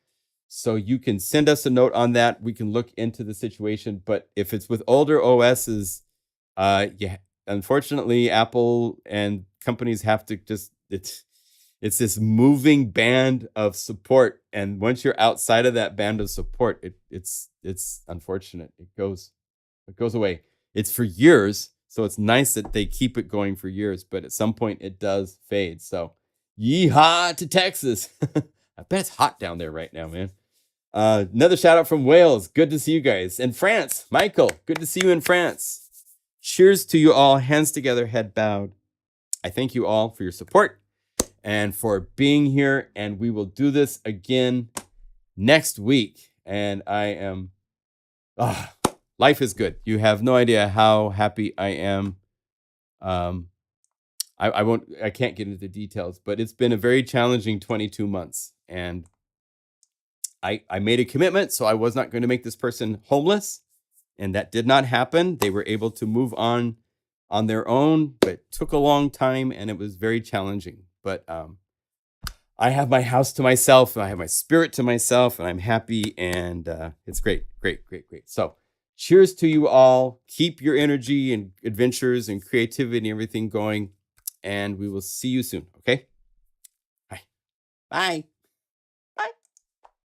So you can send us a note on that. We can look into the situation. But if it's with older OSs, yeah, unfortunately, Apple and companies have to just, it's this moving band of support. And once you're outside of that band of support, it's unfortunate. It goes away. It's for years. So it's nice that they keep it going for years, but at some point it does fade. So yeehaw to Texas. I bet it's hot down there right now, man. Another shout out from Wales. Good to see you guys. And France, Michael, good to see you in France. Cheers to you all. Hands together, head bowed. I thank you all for your support and for being here. And we will do this again next week. And I am, life is good. You have no idea how happy I am. I can't get into the details, but it's been a very challenging 22 months. And I made a commitment, so I was not going to make this person homeless. And that did not happen. They were able to move on their own, but it took a long time and it was very challenging. But I have my house to myself, and I have my spirit to myself, and I'm happy, and it's great. So cheers to you all. Keep your energy and adventures and creativity and everything going, and we will see you soon, okay? Bye.